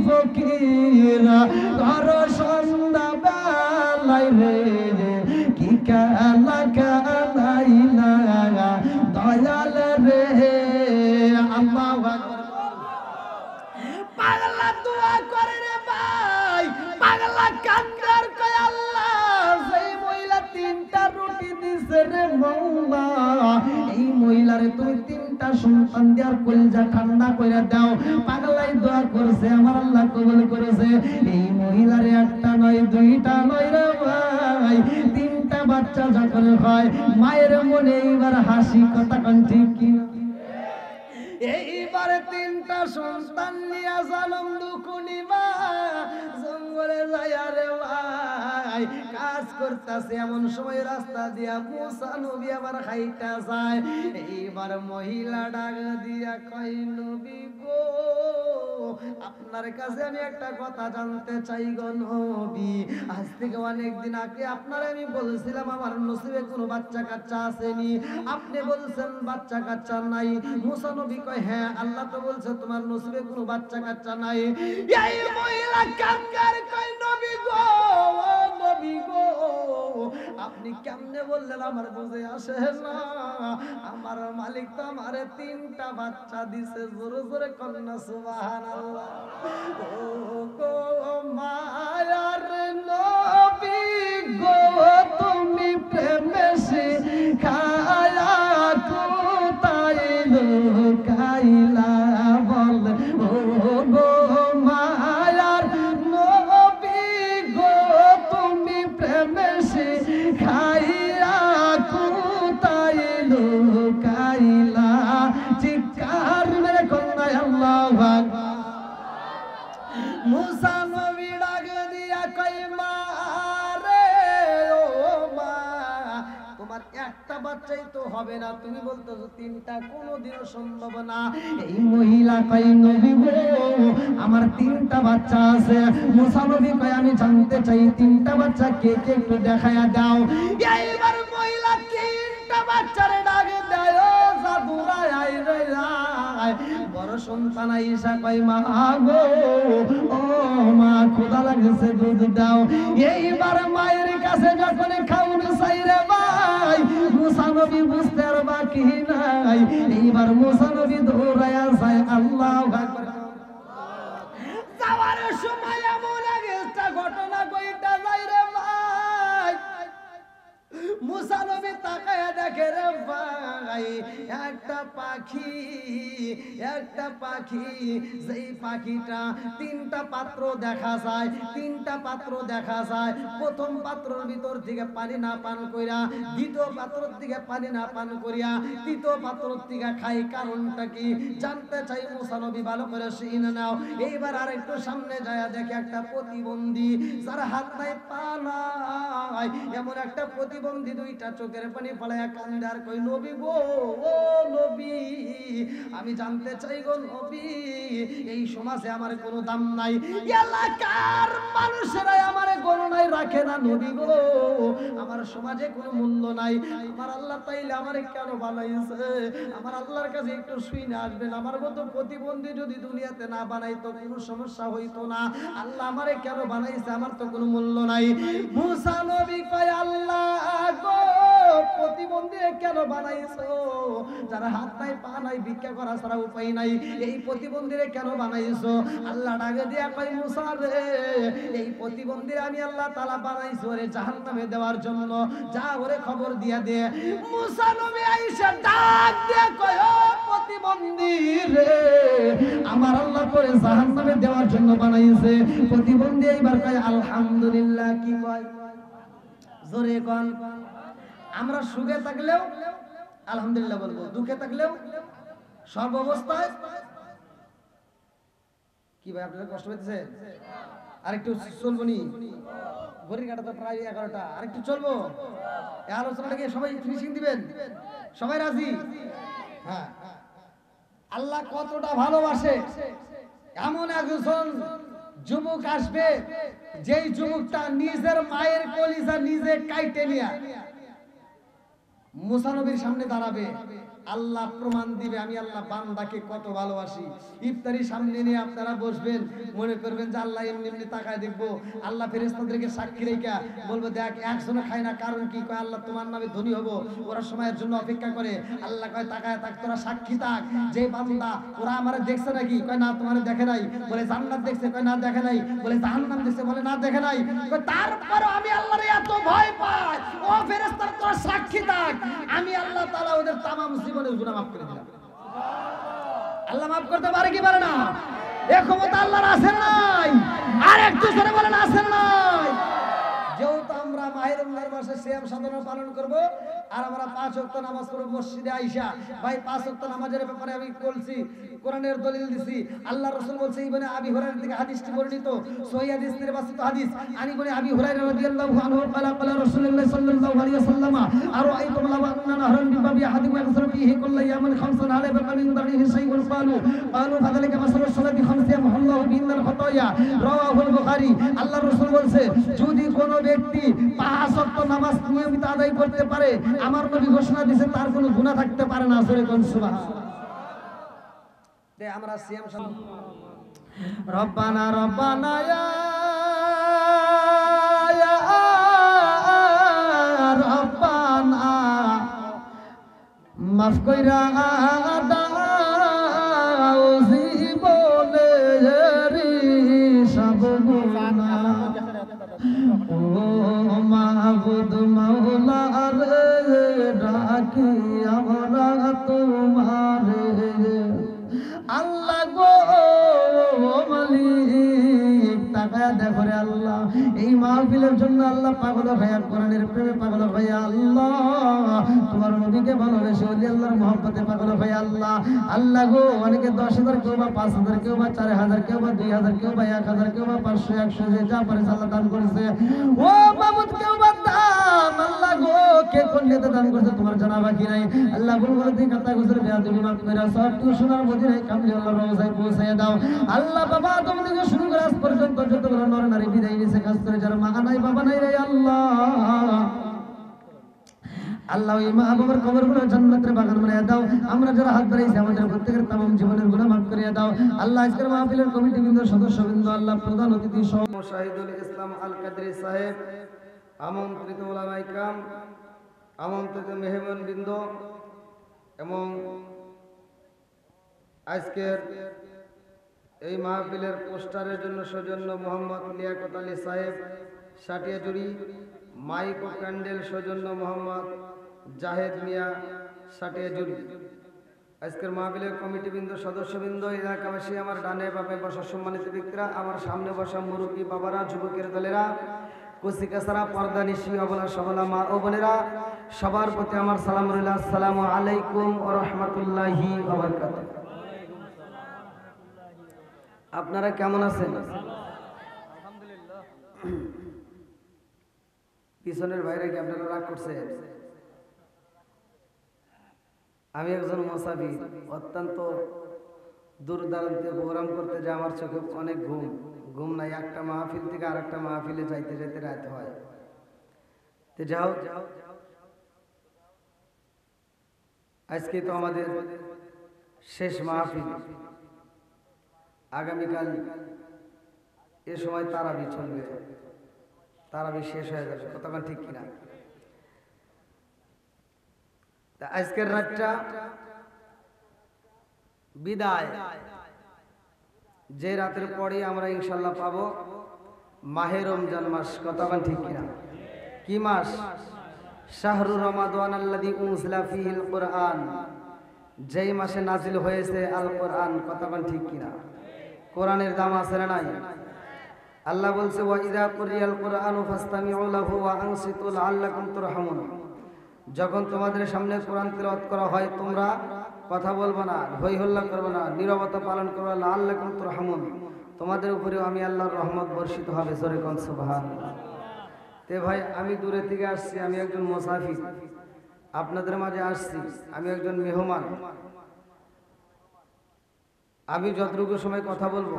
ফকিরা ঘর সন্ধ্যা বেলায় রে কি খেলা খেলাইলা দয়াল রে। আল্লাহু আকবার। পাগলা দোয়া করে রে ভাই, পাগলা কান্দার কয় আল্লাহ সেই মহিলা 3টা রুটি দিছে রে মাওলা, এই মহিলারে তুমি 3টা সন্তান দেওয়ার কলিজা ঠান্ডা করে দাও। পাগলাই দোয়া করছে আমার আল্লাহ কবুল করেছে। এই মহিলারে 1টা নয় 2টা নয় রে ভাই 3টা বাচ্চা যখন হয় মায়ের মনে এইবার হাসি। কথা কোন ঠিক কি? এইবারে 3টা সন্তান নিয়ে জানম দুকুনি মা জঙ্গলে যায় রে ভাই কাজ করতেছে। এমন সময় রাস্তা দিয়া মুসা নবী আবার হাইটা যায়। এইবার মহিলা ডাক দিয়া কয় নবী গো আপনার কাছে আমি একটা কথা জানতে চাই গো নবী। আজ থেকে অনেকদিন আগে আপনার আমি বলছিলাম আমার নসিবে কোনো বাচ্চা কাচ্চা আসেনি, আপনি বলছেন বাচ্চা কাচ্চা নাই। মুসা নবী কয় হ্যাঁ আল্লাহ তো বলছে তোমার নসিবে কোনো বাচ্চা কাচ্চা নাই। এই মহিলা কাঙ্গার কয় নবী গো ও নবী গো আপনি কেমনে বললেন আমার বুঝে আসে না, আমার মালিক তো আমারে 3টা বাচ্চা দিছে। জোরে জোরে কন্যা সুবহানাল্লাহ। ও গো মায়ার নবী গো তুমি প্রেমে শিখায়া কোথায় লুকাইলা বল। ও গো মায়ার নবী গো তুমি প্রেমে শিখাইয়া কোথায় লুকাইলা। চিৎকার মেরে কন্যা আল্লাহু আকবার। মুসা নবী ডাক দিয়া কই মা রে ও মা তোমার একটা বাচ্চা বাচ্চাই তো হবে না, তুমি বলতেছো তিনটা, কোনোদিনও সম্ভব না। এই মহিলা কয় নবী গো আমার তিনটা বাচ্চা আছে। মুসা নবী কয় আমি জানতে চাই তিনটা বাচ্চা কে কে একটু দেখায়া দাও। এইবার মহিলা তিনটা বাচ্চারে ডাকে দেয়, ও জাদুরা আয় রে আয়। বড় সন্তান আয়েশা কয় মা গো ও মা ক্ষুধা লাগছে দুধ দাও। এইবার মায়ের কাছে যখন খাউন চাই রে ভাই, মুসা নবী বুঝতে আর বাকি নাই। এইবার মুসা নবী দৌড়ায়া যায় আল্লাহু আকবার। যাওয়ার সময় এমন একটা ঘটনা কইটা যাই রে ভাই, মুসা নবী তাকায়া দেখে রে ভাই একটা পাখি, যেই পাখিটা তিনটা পাত্র দেখা যায়, তিনটা পাত্র দেখা যায়। প্রথম পাত্রের ভিতর থেকে পানি না পান কইরা, দ্বিতীয় পাত্রের থেকে পানি না পান করিয়া তৃতীয় পাত্রের থেকে খাই। কারণটা কি জানতে চাই মুসা নবী ভালো করে শুনে নাও। এইবার আর একটু সামনে যায় দেখে একটা প্রতিবন্ধী, যার হাত নাই পা নাই, এমন একটা প্রতিবন্ধী দুইটা চোখের পানি ফলাইয়া কান্দে আর কই নবী গো ও নবী আমি জানতে চাই গো নবী এই সমাজে আমার কোনো দাম নাই, এলাকার মানুষেরা আমার গণনায় রাখে না নবী গো, আমার সমাজে কোনো মূল্য নাই। আমার আল্লাহ তাইলে আমারে কেন বানাইছে? আমার আল্লাহর কাছে একটু শুনে আসবেন, আমার মতো প্রতিবন্ধী যদি দুনিয়াতে না বানাইতো কোনো সমস্যা হইতো না। আল্লাহ আমারে কেন বানাইছে? আমার তো কোনো মূল্য নাই। মুসা নবী কয় আল্লাহ গো প্রতিবন্ধী কেন বানাইছো? যারা হাত নাই পা নাই, ভিক্ষা করা ছাড়া উপায় নাই, এই প্রতিবন্ধীরে কেন বানাইছো? আল্লাহ ডাকে দিয়া কয় মুসা রে এই প্রতিবন্ধীরে আমি আল্লাহ তাআলা বানাইছো রে জাহান্নামে দেওয়ার জন্য, যা ওরে খবর দিয়া দে। মুসা নবী আয়েশা ডাক দিয়া কয় ও প্রতিবন্ধী রে আমার আল্লাহ করে জাহান্নামে দেওয়ার জন্য বানাইছে। প্রতিবন্ধী এইবার কয় আলহামদুলিল্লাহ। কি কয় জোরে কোন? আমরা সুখে থাকলেও আলহামদুলিল্লাহ বলবো, দুঃখে থাকলেও সব অবস্থায় কি ভাই আপনারা কষ্ট পেতেছে? আরেকটু চলবো নি? ঘড়ির কাঁটা তো প্রায় 11টা, আরেকটু চলবো? এই আলোচনাটাকে সবাই ফিনিশিং দিবেন? সবাই রাজি? হ্যাঁ। আল্লাহ কতটা ভালোবাসে, এমন একজন যুবক আসবে যেই যুবকটা নিজের মায়ের কলিজা নিজে কাইটে নিয়া মুসা নবীর সামনে দাঁড়াবে। আল্লাহ প্রমাণ দিবে আমি আল্লাহ বান্দাকে কত ভালোবাসি। ইফতারি সামনে নিয়ে আপনারা বসবেন, মনে করবেন যে আল্লাহ এমনি এমনি তাকায় দেখবো। আল্লাহ ফেরেশতাদেরকে সাক্ষী রেখে বলবো দেখ একজনও খায় না, কারণ কি? কয় আল্লাহ তোমার নামে ধনী হবো, ওরা সময়ের জন্য অপেক্ষা করে। আল্লাহ কয় তাকায় থাক, তোরা সাক্ষী থাক যে বান্দা ওরা আমারে দেখছে নাকি? কয় না তোমার দেখে নাই। বলে জান্নাত দেখছে? কয় না দেখে নাই। বলে জাহান্নাম দেখছে? বলে না দেখে নাই। তারপরও আমি আল্লাহর এত ভয় পাই, ও ফেরেশতারা তোরা সাক্ষী থাক, আমি আল্লাহ তাআলা ওদের তামাম জীবনের গুনাহ মাফ করে দিলাম। আল্লাহ মাফ করতে পারে কি পারে না? এই ক্ষমতা আল্লাহর আছে নাই? আর একটু জোরে বলেন আছে নাই? যেহেতু আমরা মাহে রমজানের মাসে সিয়াম সাধনা পালন করব, আর আমরা 5 ওয়াক্ত নামাজ পড়ব মসজিদে আইসা। ভাই 5 ওয়াক্ত নামাজের ব্যাপারে আমি বলছি, কোরআনের দলিল দিছি। আল্লাহ রাসূল বলছে ইবনে আবি হুরায়রা থেকে হাদিসটি বর্ণিত, সহিহ হাদিস নির্বাচিত হাদিস। আনি বলে আবি হুরায়রা রাদিয়াল্লাহু আনহু قال قال রাসূলুল্লাহ সাল্লাল্লাহু আলাইহি ওয়াসাল্লাম আরাআইতুম লাউ আন্না নাহরান বিবাবি আহাদিকুম ইয়াগসিলু ফীহি কুল্লা ইয়ামিন খামসান আলা বাকা মিন দারিহি শাইউন قالوا ফাযালিকা মাসালুস সালাতি খামসিয়া মুহাল্লাহু বিল খাতায়া রাওয়াহুল বুখারী। আল্লাহ রাসূল বলছে যদি কোন ব্যক্তি 5 ওয়াক্ত নামাজ নিয়মিত আদায় করতে পারে, আমার নবী ঘোষণা দিয়েছে তার কোনো গুনাহ থাকতে পারে না। জোরে কোন সুবহানাল্লাহ। তে আমরা সিয়াম রব্বানা রব্বানা ইয়া রব্বানা মাফ কইরা দাও জীবনে রে সব গুনাহ। ও মাহবুব মাওলা রে ডাকি আমরা তোমারে, আল্লাহ গো মালিক তাকায়া দেখো রে আল্লাহ এই মাহফিলের জন্য আল্লাহ পাগল ভাইয়া কোরআনের প্রেমে পাগল ভাইয়া আল্লাহ তোমার নবীকে ভালোবেসে ওলি আল্লাহর মহব্বতে পাগল ভাইয়া আল্লাহ আল্লাহ গো অনেকে 10,000 কেউ বা 5,000 কেউ বা 4,000 কেউ বা 2,000 কেউ বা 1,000 কেউ বা 500 100 যে যা পারে আল্লাহ দান করেছে ও মাবুদ কেউ বা দান আল্লাহ গো কে কোন নেতা দান করেছে তোমার জানা বাকি নাই আল্লাহ ভুল বলতে কথা গুজর বেয়া তুমি মাফ করে সব কিছু শোনার মদিনায় কামলি আল্লাহর রওজায় পৌঁছে দাও আল্লাহ বাবা তুমি থেকে শুরু করে আজ পর্যন্ত যতগুলো নর নারী বিদায় নিয়েছে কাজ করে যারা মা নাই বাবা নাই রে আল্লাহ আল্লাহ ওই মা বাবার কবরগুলো জান্নাতের বাগান বানিয়ে দাও আমরা যারা হাত ধরেছি আমাদের প্রত্যেকের তামাম জীবনের গুনাহ মাফ করে দাও আল্লাহ আজকের মাহফিলের কমিটিবৃন্দ সদস্যবৃন্দ আল্লাহ প্রধান অতিথি সহ শাহিদুল ইসলাম আল কাদরি সাহেব আমন্ত্রিত ওলামায়ে কিরাম আমন্ত্রিত মেহমানবৃন্দ এবং আজকের এই মাহফিলের পোস্টারের জন্য সৌজন্য মোহাম্মদ লিয়াকত আলী সাহেব সাটিয়াজুড়ি মাইক ও ক্যান্ডেল সৌজন্য মোহাম্মদ জাহেদ মিয়া সাটিয়াজুড়ি আজকের মাহফিলের কমিটিবৃন্দ সদস্যবৃন্দ এলাকাবাসী আমার ডানে বামে বসা সম্মানিত ব্যক্তিরা আমার সামনে বসা মুরব্বী বাবারা যুবকের দলেরা কুসিকাসারা পর্দা নিশি অবলা সবলা মা ও বোনেরা সবার প্রতি আমার সালাম রইল আসসালামু আলাইকুম ওয়া রাহমাতুল্লাহি ওয়া বারাকাতুহু আপনারা কেমন আছেন আলহামদুলিল্লাহ পিছনের ভাইরা কি আপনারা রাগ করছেন আমি একজন মুসাফির অত্যন্ত দূর দূরান্তে প্রোগ্রাম করতে যে আমার চোখে অনেক ঘুম নাই একটা মাহফিল থেকে আরেকটা মাহফিলে যাইতে যেতে রাত হয় তো যাও আজকে তো আমাদের শেষ মাহফিল আগামীকাল এ সময় তারাবি চলবে তারাবি শেষ হয়ে যাবে কতক্ষণ ঠিক কিনা তা আজকের রাতটা বিদায় যে রাতের পরে আমরা ইনশাল্লাহ পাবো মাহে রমজান মাস কতক্ষণ ঠিক কিনা কি মাস শাহরু রমাদান আল্লাযী উনজিলা ফীহিল কুরআন যেই মাসে নাজিল হয়েছে আল কোরআন কতক্ষণ ঠিক কিনা কোরআনের দাম আছে না নাই আল্লাহ বলছে ওয়া ইযা কুরিয়াল কুরআনু ফাসতামিউ লাহু ওয়া আনসিতু লাআল্লাকুম তুরহামুন যখন তোমাদের সামনে কোরআন তেলাওয়াত করা হয় তোমরা কথা বলবে না হই হল্লা করবে না নীরবতা পালন করবে লাআল্লাকুম তুরহামুন তোমাদের উপরেও আমি আল্লাহর রহমত বর্ষিত হবে জোরে কোন সুবহানাল্লাহ তে ভাই আমি দূরে থেকে আসছি আমি একজন মুসাফির আপনাদের মাঝে আসছি আমি একজন মেহমান আমি যতটুকু সময় কথা বলবো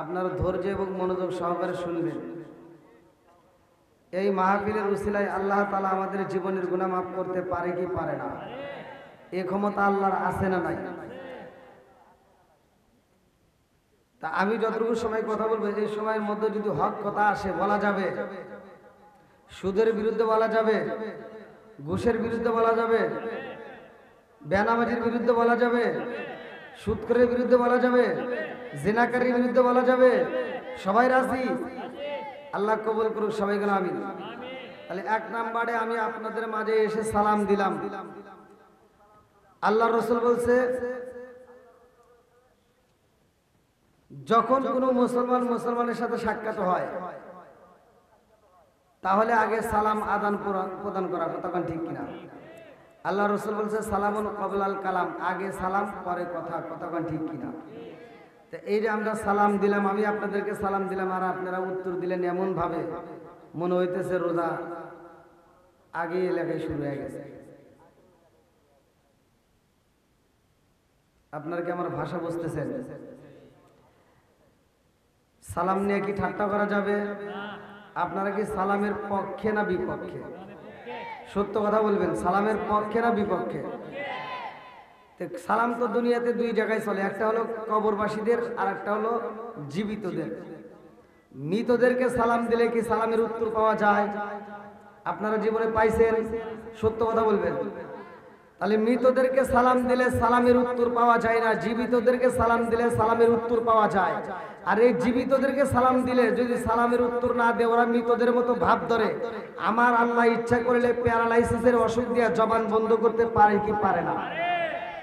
আপনারা ধৈর্য এবং মনোযোগ সহকারে শুনবেন এই মাহফিলের উসিলায় আল্লাহ তাআলা আমাদের জীবনের গুনাহ মাফ করতে পারে কি পারে না এই ক্ষমতা আল্লাহর আছে না নাই তা আমি যতটুকু সময় কথা বলবো এই সময়ের মধ্যে যদি হক কথা আসে বলা যাবে সুদের বিরুদ্ধে বলা যাবে ঘুষের বিরুদ্ধে বলা যাবে বেনামাজির বিরুদ্ধে বলা যাবে সুদখোরের বিরুদ্ধে বলা যাবে জিনাকারীর বিরুদ্ধে বলা যাবে সবাই রাজি আল্লাহ কবুল করুক সবাই গেল আমিন তাহলে এক নম্বরে আমি আপনাদের মাঝে এসে সালাম দিলাম আল্লাহ রাসূল বলছে যখন কোনো মুসলমানের সাথে সাক্ষাৎ হয় তাহলে আগে সালাম আদান প্রদান করা তখন ঠিক কিনা আল্লাহ রাসূল বলছে সালামুন ক্বাবলাল কালাম আগে সালাম পরে কথা তখন ঠিক কিনা তো এই যে আমরা সালাম দিলাম আমি আপনাদেরকে সালাম দিলাম আর আপনারা উত্তর দিলেন এমন ভাবে মনে হইতেছে রোজা আগে এলাকায় শুরু হয়ে গেছে আপনারা কি আমার ভাষা বুঝতেছেন সালাম নিয়ে কি ঠাট্টা করা যাবে আপনারা কি সালামের পক্ষে না বিপক্ষে সত্য কথা বলবেন সালামের পক্ষে না বিপক্ষে সালাম তো দুনিয়াতে দুই জায়গায় চলে একটা হলো কবরবাসীদের আর একটা হলো জীবিতদের মৃতদেরকে সালাম দিলে কি সালামের উত্তর পাওয়া যায় আপনারা জীবনে পাইছেন সত্য কথা বলবেন তাহলে মৃতদেরকে সালাম দিলে সালামের উত্তর পাওয়া যায় না জীবিতদেরকে সালাম দিলে সালামের উত্তর পাওয়া যায় আর এই জীবিতদেরকে সালাম দিলে যদি সালামের উত্তর না দেয় ওরা মৃতদের মতো ভাব ধরে আমার আল্লাহ ইচ্ছা করলে প্যারালাইসিসের অসুখ দিয়ে জবান বন্ধ করতে পারে কি পারে না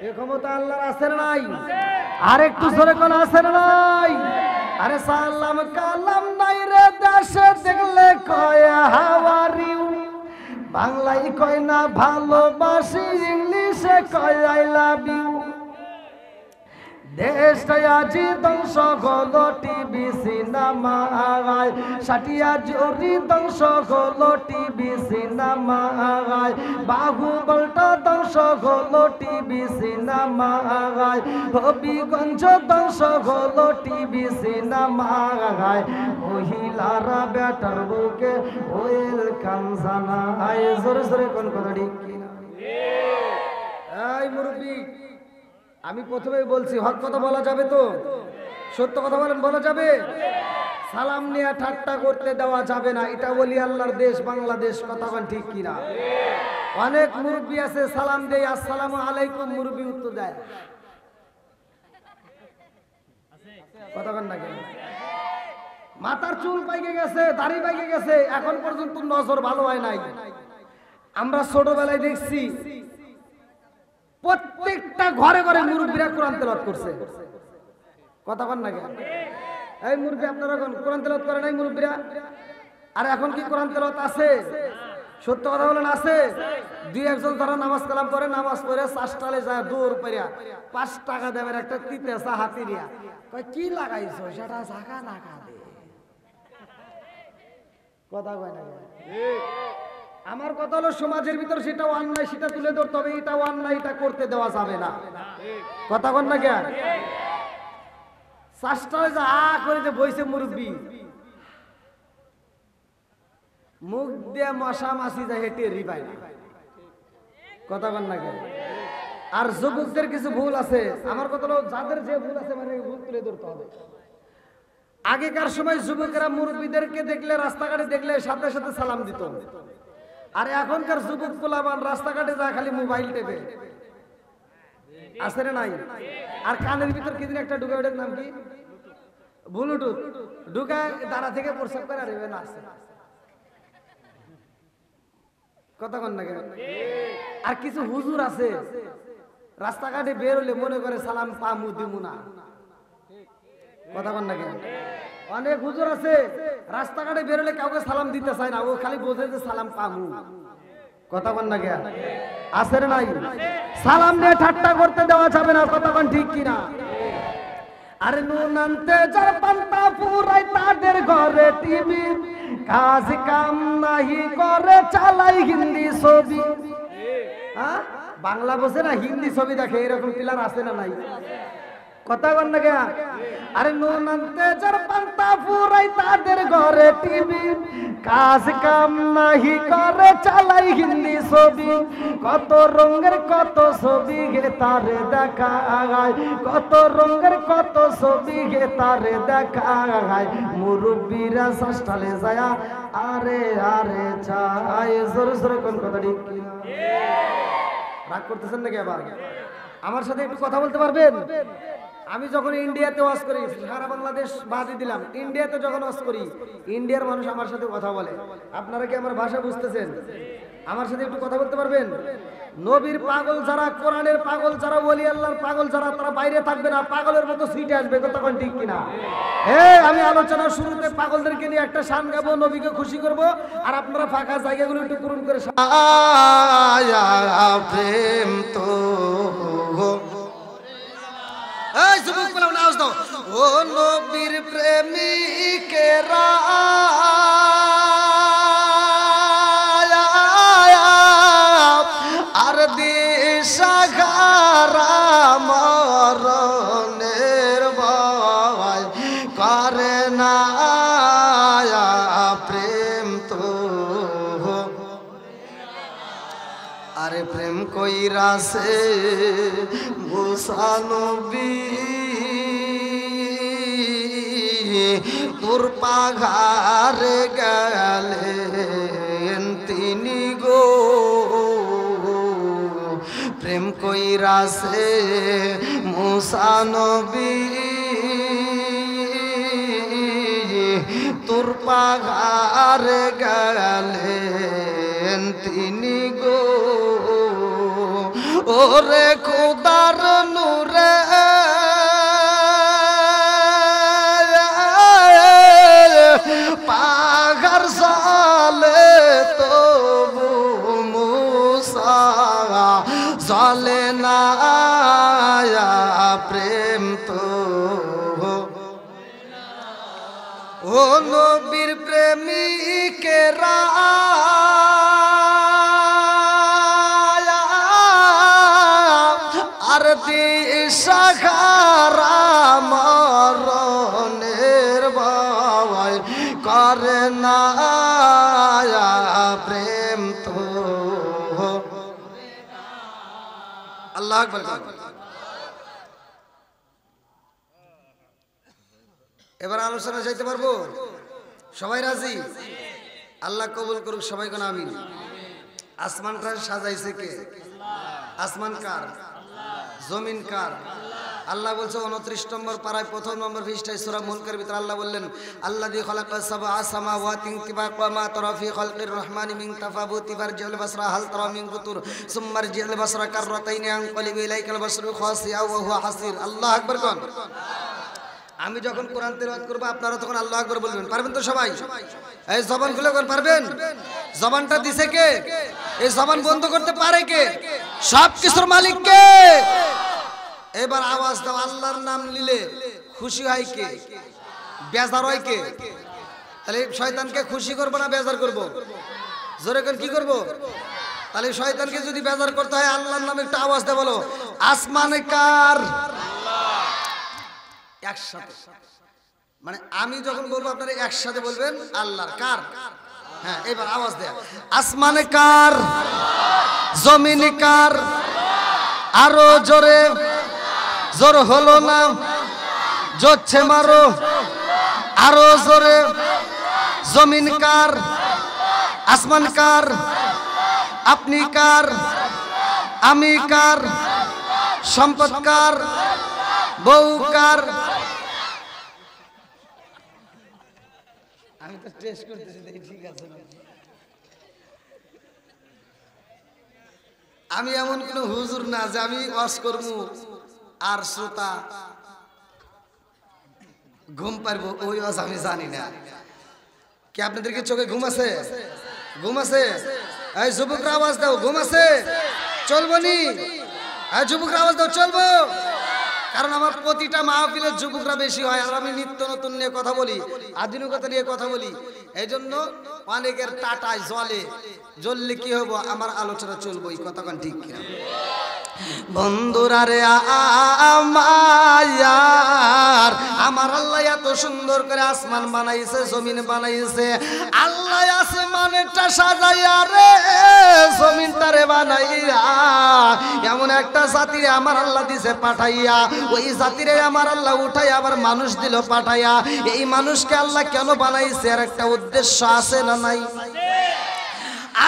এই ক্ষমতা আল্লাহর আছে না নাই আর একটু জোরে কোন আছে না নাই আরে সালাম কালাম নাই রে আসে দেখলে কয় হাউ আর ইউ, বাংলায় কয় না ভালোবাসি, ইংলিশে কয় আই লাভ ইউ। দেশটা আজি ধ্বংস হলো টিভি সিনেমায়, সাটিয়া জুড়ি ধ্বংস হলো টিভি সিনেমায়, বাহুবলটা ধ্বংস হলো টিভি সিনেমায়, হবিগঞ্জ ধ্বংস হলো টিভি সিনেমায়, মহিলারা বেটার বুকে ওয়েলকাম জানায়। জোরে জোরে কোন কথা ঠিক কিনা? এই মুরব্বি, আমি প্রথমেই বলছি হক কথা বলা যাবে তো? সত্য কথা বলেন, বলা যাবে? সালাম নিয়ে ঠাট্টা করতে দেওয়া যাবে না, এটা বলি আল্লাহর দেশ বাংলাদেশ, কথা বলেন ঠিক কিনা? অনেক মুরব্বি আছে সালাম দেয় আসসালামু আলাইকুম, মুরব্বি উত্তর দেয় কথা বলেন না কেন? মাথার চুল পাইকে গেছে, দাড়ি পাইকে গেছে, এখন পর্যন্ত নজর ভালো হয় নাই। আমরা ছোটবেলায় দেখছি প্রত্যেকটা ঘরে ঘরে মুরব্বীরা কোরআন তেলাওয়াত করছে, কথা বলেন না কেন? এই মুরব্বী আপনারা কোরআন তেলাওয়াত করে নাই মুরব্বীরা? আর এখন কি কোরআন তেলাওয়াত আছে? সত্য কথা বলেন, আছে? দুই একজন তারা নামাজ কালাম করে, নামাজ পড়ে চাষটালে যায় দৌড় পেরিয়া 5 টাকা দেবের একটা তিতে চা হাতি নিয়া কয় কি লাগাইছো সেটা ঝাঁকা নাকা দে, কথা কয় না? আমার কথা হলো সমাজের ভিতর সেটা অন্যায়, সেটা তুলে ধরতে হবে, এটা অন্যায়, এটা করতে দেওয়া যাবে না, কথা কন না কেন? চাষটালে যা করে যে বইছে মুরব্বী, মুখ দিয়ে মশা মাছি যায় হেঁটে রিবাই না, কথা বল না কেন? আর যুবকদের কিছু ভুল আছে, আমার কথা হলো যাদের যে ভুল আছে মানে ভুল তুলে ধরতে হবে। আগেকার সময় যুবকেরা মুরব্বীদেরকে দেখলে, রাস্তাঘাটে দেখলে সাথে সাথে সালাম দিত, আর এখনকার যুবক পোলাবান রাস্তাঘাটে যায় খালি মোবাইল টেপে, আছে না নাই? আর কানের ভিতর কি দিন একটা ঢুকে, ওটার নাম কি? ব্লুটুথ ঢুকায় দাঁড়া থেকে প্রসাব করে আর না আসছে, কথা কন না কেন? আর কিছু হুজুর আছে রাস্তাঘাটে বের হলে মনে করে সালাম পামু দিমু না, কথা কন না কেন? অনেক হুজুর আছে রাস্তাঘাটে বের হলে কাউকে সালাম দিতে চায় না, ও খালি বোঝে যে সালাম পামু, কথা কন না কেন? আছে না নাই? সালাম দিয়ে ঠাট্টা করতে দেওয়া যাবে না, কথা কন ঠিক কিনা? আরে নুন আনতে যার পান্তা পুরাই তাদের ঘরে টিভি, কাজ কাম নাহি করে চালাই হিন্দি ছবি। হ্যাঁ, বাংলা বোঝে না, হিন্দি ছবি দেখে, এরকম টিলার আছে না নাই? কথা বল না কেন? আরে নুন আনতে যার পান্তা পুরাই তাদের ঘরে টিভি, কাজ কাম নাহি করে চালাই হিন্দি ছবি, কত রঙের কত ছবি গে তারে দেখায়, কত রঙের কত ছবি গে তারে দেখায়, মুরব্বীরা সাস্টালে যায় আরে আরে চাই। জোরে জোরে কোন কথা ঠিক কিনা? রাগ করতেছেন নাকি? আবার আমার সাথে একটু কথা বলতে পারবেন? আমি যখন ইন্ডিয়াতে ওয়াজ করি, সারা বাংলাদেশ বাদই দিলাম, ইন্ডিয়াতে যখন ওয়াজ করি, ইন্ডিয়ার মানুষ আমার সাথে কথা বলে। আপনারা কি আমার ভাষা বুঝতেছেন? আমার সাথে একটু কথা বলতে পারবেন? নবীর পাগল যারা, কোরআনের পাগল যারা, ওলি আল্লাহর পাগল যারা, তারা বাইরে থাকবে না, পাগলের মতো সিটে আসবে, কথা কোন ঠিক কিনা? আমি আলোচনার শুরুতে পাগলদেরকে নিয়ে একটা শান গাবো, নবীকে খুশি করব, আর আপনারা ফাঁকা জায়গাগুলো একটু পূরণ করে প্রেম তো ও নবীর প্রেমিকেরা আর দিশাহারা মরণের ভয় করে না প্রেম তো। আরে প্রেম কইরাছে মুসা নবী তোর পাঘারে গেলেন তিনি গো, প্রেম কইরাছে মুসা নবী তোর পাঘারে গেলেন তিনি গো। ওরে খোদার নূরে পা প্রেম তো ও নবীর প্রেমিকেরা আর দিশাহারা মরণের ভয় করে না প্রেম তো আল্লাহু আকবার। এবার আলোচনা যাইতে পারবো? সবাই রাজি? আল্লাহ কবুল করুক সবাই কোন আমিন। আসমানটা সাজাইছে কে? আসমান কার? জমিন কার? আল্লাহ বলছে 29 নম্বর পারায় 1 নম্বর পৃষ্ঠায় সূরা মুলকের ভিতর আল্লাহ বললেন আল্লাযী খালাকাস সাবআ সামাওয়াতিন তিবাকা মা তারা ফি খালকির রহমানি মিন তাফাবুতি ফারজিল বাসরা হাল তারা মিন ফুতুর সুম্মা রজিল বাসরা কাররাতাইনি আনকালিবু ইলাইকাল বাসরু খাসিয়া ওয়া হুয়া হাসির। আল্লাহু আকবার কোন। আমি যখন কোরআন তেলাওয়াত করব আপনারা তখন আল্লাহু আকবার বলবেন। পারবেন তো সবাই? এই জবান খুলে কোন পারবেন? জবানটা দিছে কে? এই জবান বন্ধ করতে পারে কে? সব কিছুর মালিক কে? এবার আওয়াজ দাও, আল্লাহর নাম নিলে খুশি হয় কে? বেজার হয় কে? তাহলে শয়তানকে খুশি করব না বেজার করব? জোরে কোন কি করব? তাহলে শয়তানকে যদি বেজার করতে হয় আল্লাহর নামে একটা আওয়াজ দাও, বলো আসমানে কার? একসাথে, মানে আমি যখন বলবো আপনারা একসাথে বলবেন আল্লাহর। কার? হ্যাঁ, এবার আওয়াজ দেয়া আসমানে কার? জমিনে কার? আরো জোরে। জোর হলো না, জোরছে মারো আরো জোরে। জমিন কার? আসমান কার? আপনি কার? আমি কার? সম্পদ কার? বউ কার? আমি তো টেস্ট করতেছি, ঠিক আছে। আমি এমন কোন হুজুর না যে আমি ওয়াজ করব আর শ্রোতা ঘুম পারবো, ওই ওয়াজ আমি জানি না। কি আপনাদেরকে চোখে ঘুম আছে? ঘুম আছে? এই যুবকরা আওয়াজ দাও, ঘুম আছে? চলবো নি? এই যুবকরা আওয়াজ দাও, চলবো। কারণ আমার প্রতিটা মাহফিলের যুবকরা বেশি হয়, আর আমি নিত্য নতুন নিয়ে কথা বলি, আধুনিকতা নিয়ে কথা বলি। এই জন্য অনেকের টাটায় জ্বললে কি হবো, আমার আলোচনা চলবো। এই কথা কোন ঠিক কিনা? বন্ধুরা রে আমার, আমার আল্লাহ এত সুন্দর করে আসমান বানাইছে, জমিন বানাইছে। আল্লাহ আসমানটা সাজাইয়া রে জমিনটারে বানাইয়া এমন একটা জাতিরে আমার আল্লাহ দিছে পাঠাইয়া, ওই জাতিরে আমার আল্লাহ উঠাই আবার মানুষ দিল পাঠাইয়া। এই মানুষকে আল্লাহ কেন বানাইছে? আর একটা উদ্দেশ্য আছে না নাই?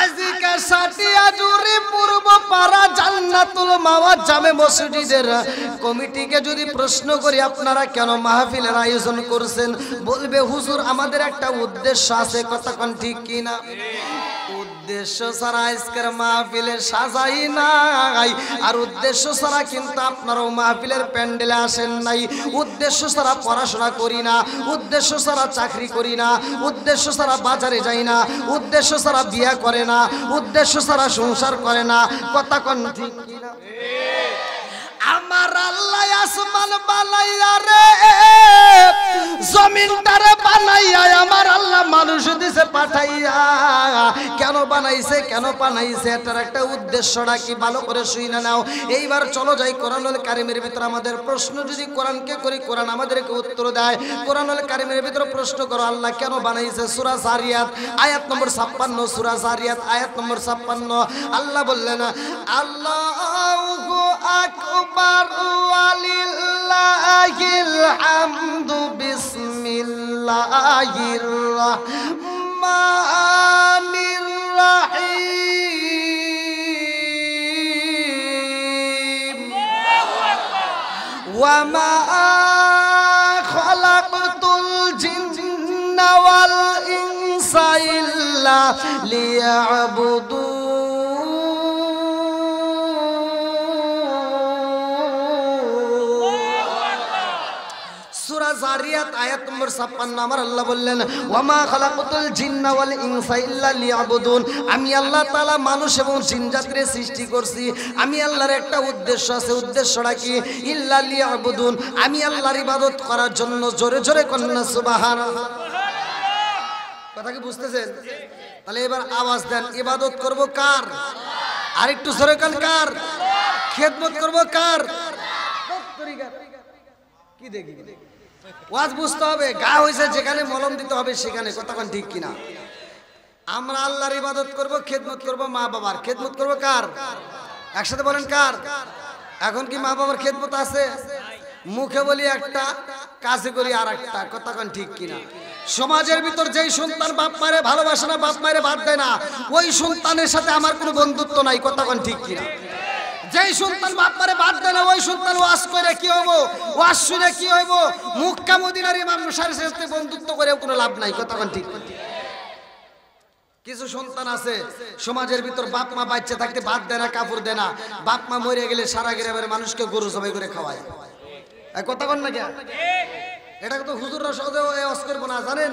আজিকা সাটিয়া জুরি পূর্ব পাড়া জান্নাতুল মাওয়া জামে মসজিদের কমিটিকে যদি প্রশ্ন করি আপনারা কেন মাহফিলের আয়োজন করছেন, বলবে হুজুর আমাদের একটা উদ্দেশ্য আছে। কথা কোন ঠিক কিনা? উদ্দেশ্য ছাড়া আজকের মাহফিলের সাজাই নাই, আর উদ্দেশ্য ছাড়া কিন্তু আপনারাও মাহফিলের প্যান্ডেলে আসেন নাই। উদ্দেশ্য ছাড়া পড়াশোনা করি না, উদ্দেশ্য ছাড়া চাকরি করি না, উদ্দেশ্য ছাড়া বাজারে যাই না, উদ্দেশ্য ছাড়া বিয়ে করে না, উদ্দেশ্য ছাড়া সংসার করে না। কথা কোন ঠিক কিনা? আমার আল্লাহ আসমান বানাইয়া রে জমিনটারে বানাইয়া আমার আল্লাহ মানুষ দিছে পাঠাইয়া। কেন বানাইছে, কেন বানাইছে? এটার একটা উদ্দেশ্যটা কি ভালো করে শুইনা নাও। এইবার চলো যাই কোরআনুল কারীমের ভিতর। আমাদের প্রশ্ন যদি কোরআনকে করি, কোরআন আমাদেরকে উত্তর দেয়। কোরআনুল কারীমের ভিতর প্রশ্ন করো আল্লাহ কেন বানাইছে। সূরা জারিয়াত আয়াত নম্বর 56। সূরা জারিয়াত আয়াত নম্বর 56 আল্লাহ বললেন আল্লাহু আকবার ওয়ালিল্লাহিল হামদু বিসমিল্লাহির রহমানির রহিম ওয়া মা খালাকতুল জিন্না ওয়াল ইনসা ইল্লা লিয়াবুদুন। সূরা জারিয়াত আয়াত নম্বর 56 আমার আল্লাহ বললেন ওয়ামা খালাকাতুল জিন্না ওয়াল ইনসা ইল্লা লিয়াবুদুন। আমি আল্লাহ তাআলা মানুষ এবং জিন জাতির সৃষ্টি করছি, আমি আল্লাহর একটা উদ্দেশ্য আছে, উদ্দেশ্যটা কি? ইল্লা লিয়াবুদুন, আমি আল্লাহর ইবাদত করার জন্য। জোরে জোরে কন্না সুবহানাল্লাহ। কথা কি বুঝতেছেন? তাহলে এবার আওয়াজ দেন, ইবাদত করব কার? আর একটু জোরে কান, কার? খেদমত করব কার? কি দেখি ওয়াজ বুঝতে হবে, গা হইছে যেখানে মলম দিতে হবে সেখানে। কতক্ষণ ঠিক কিনা? আমরা আল্লাহর ইবাদত করব, খেদমত করব মা বাবার। খেদমত করব কার? একসাথে বলেন কার? এখন কি মা বাবার খেদমত আছে? মুখে বলি একটা, কাজে করি আর একটা। কতক্ষণ ঠিক কিনা? সমাজের ভিতর যেই সন্তান বাপ মারে ভালোবাসে না, বাপ মারে ভাত দেয় না, ওই সন্তানের সাথে আমার কোনো বন্ধুত্ব নাই। কতক্ষণ ঠিক কিনা? যেই সন্তান বাপ মারে ভাত দেয় না, ওই সন্তান ওয়াজ করে কি হইব? ওয়াজ শুনে কি হইব? মক্কা মদিনার ইমাম মুশারিফের সাথে বন্ধুত্ব করেও কোনো লাভ নাই। কতক্ষণ ঠিক? কিছু সন্তান আছে সমাজের ভিতর বাপ মা বাচ্চা থাকতে ভাত দেয় না, কাপড় দেয় না, বাপ মা মরে গেলে সারা গ্রামের মানুষকে গরু জবাই করে খাওয়ায়। কতক্ষণ না কেন? এটা তো হুজুররা সহজে ওয়াজ করবো না, জানেন?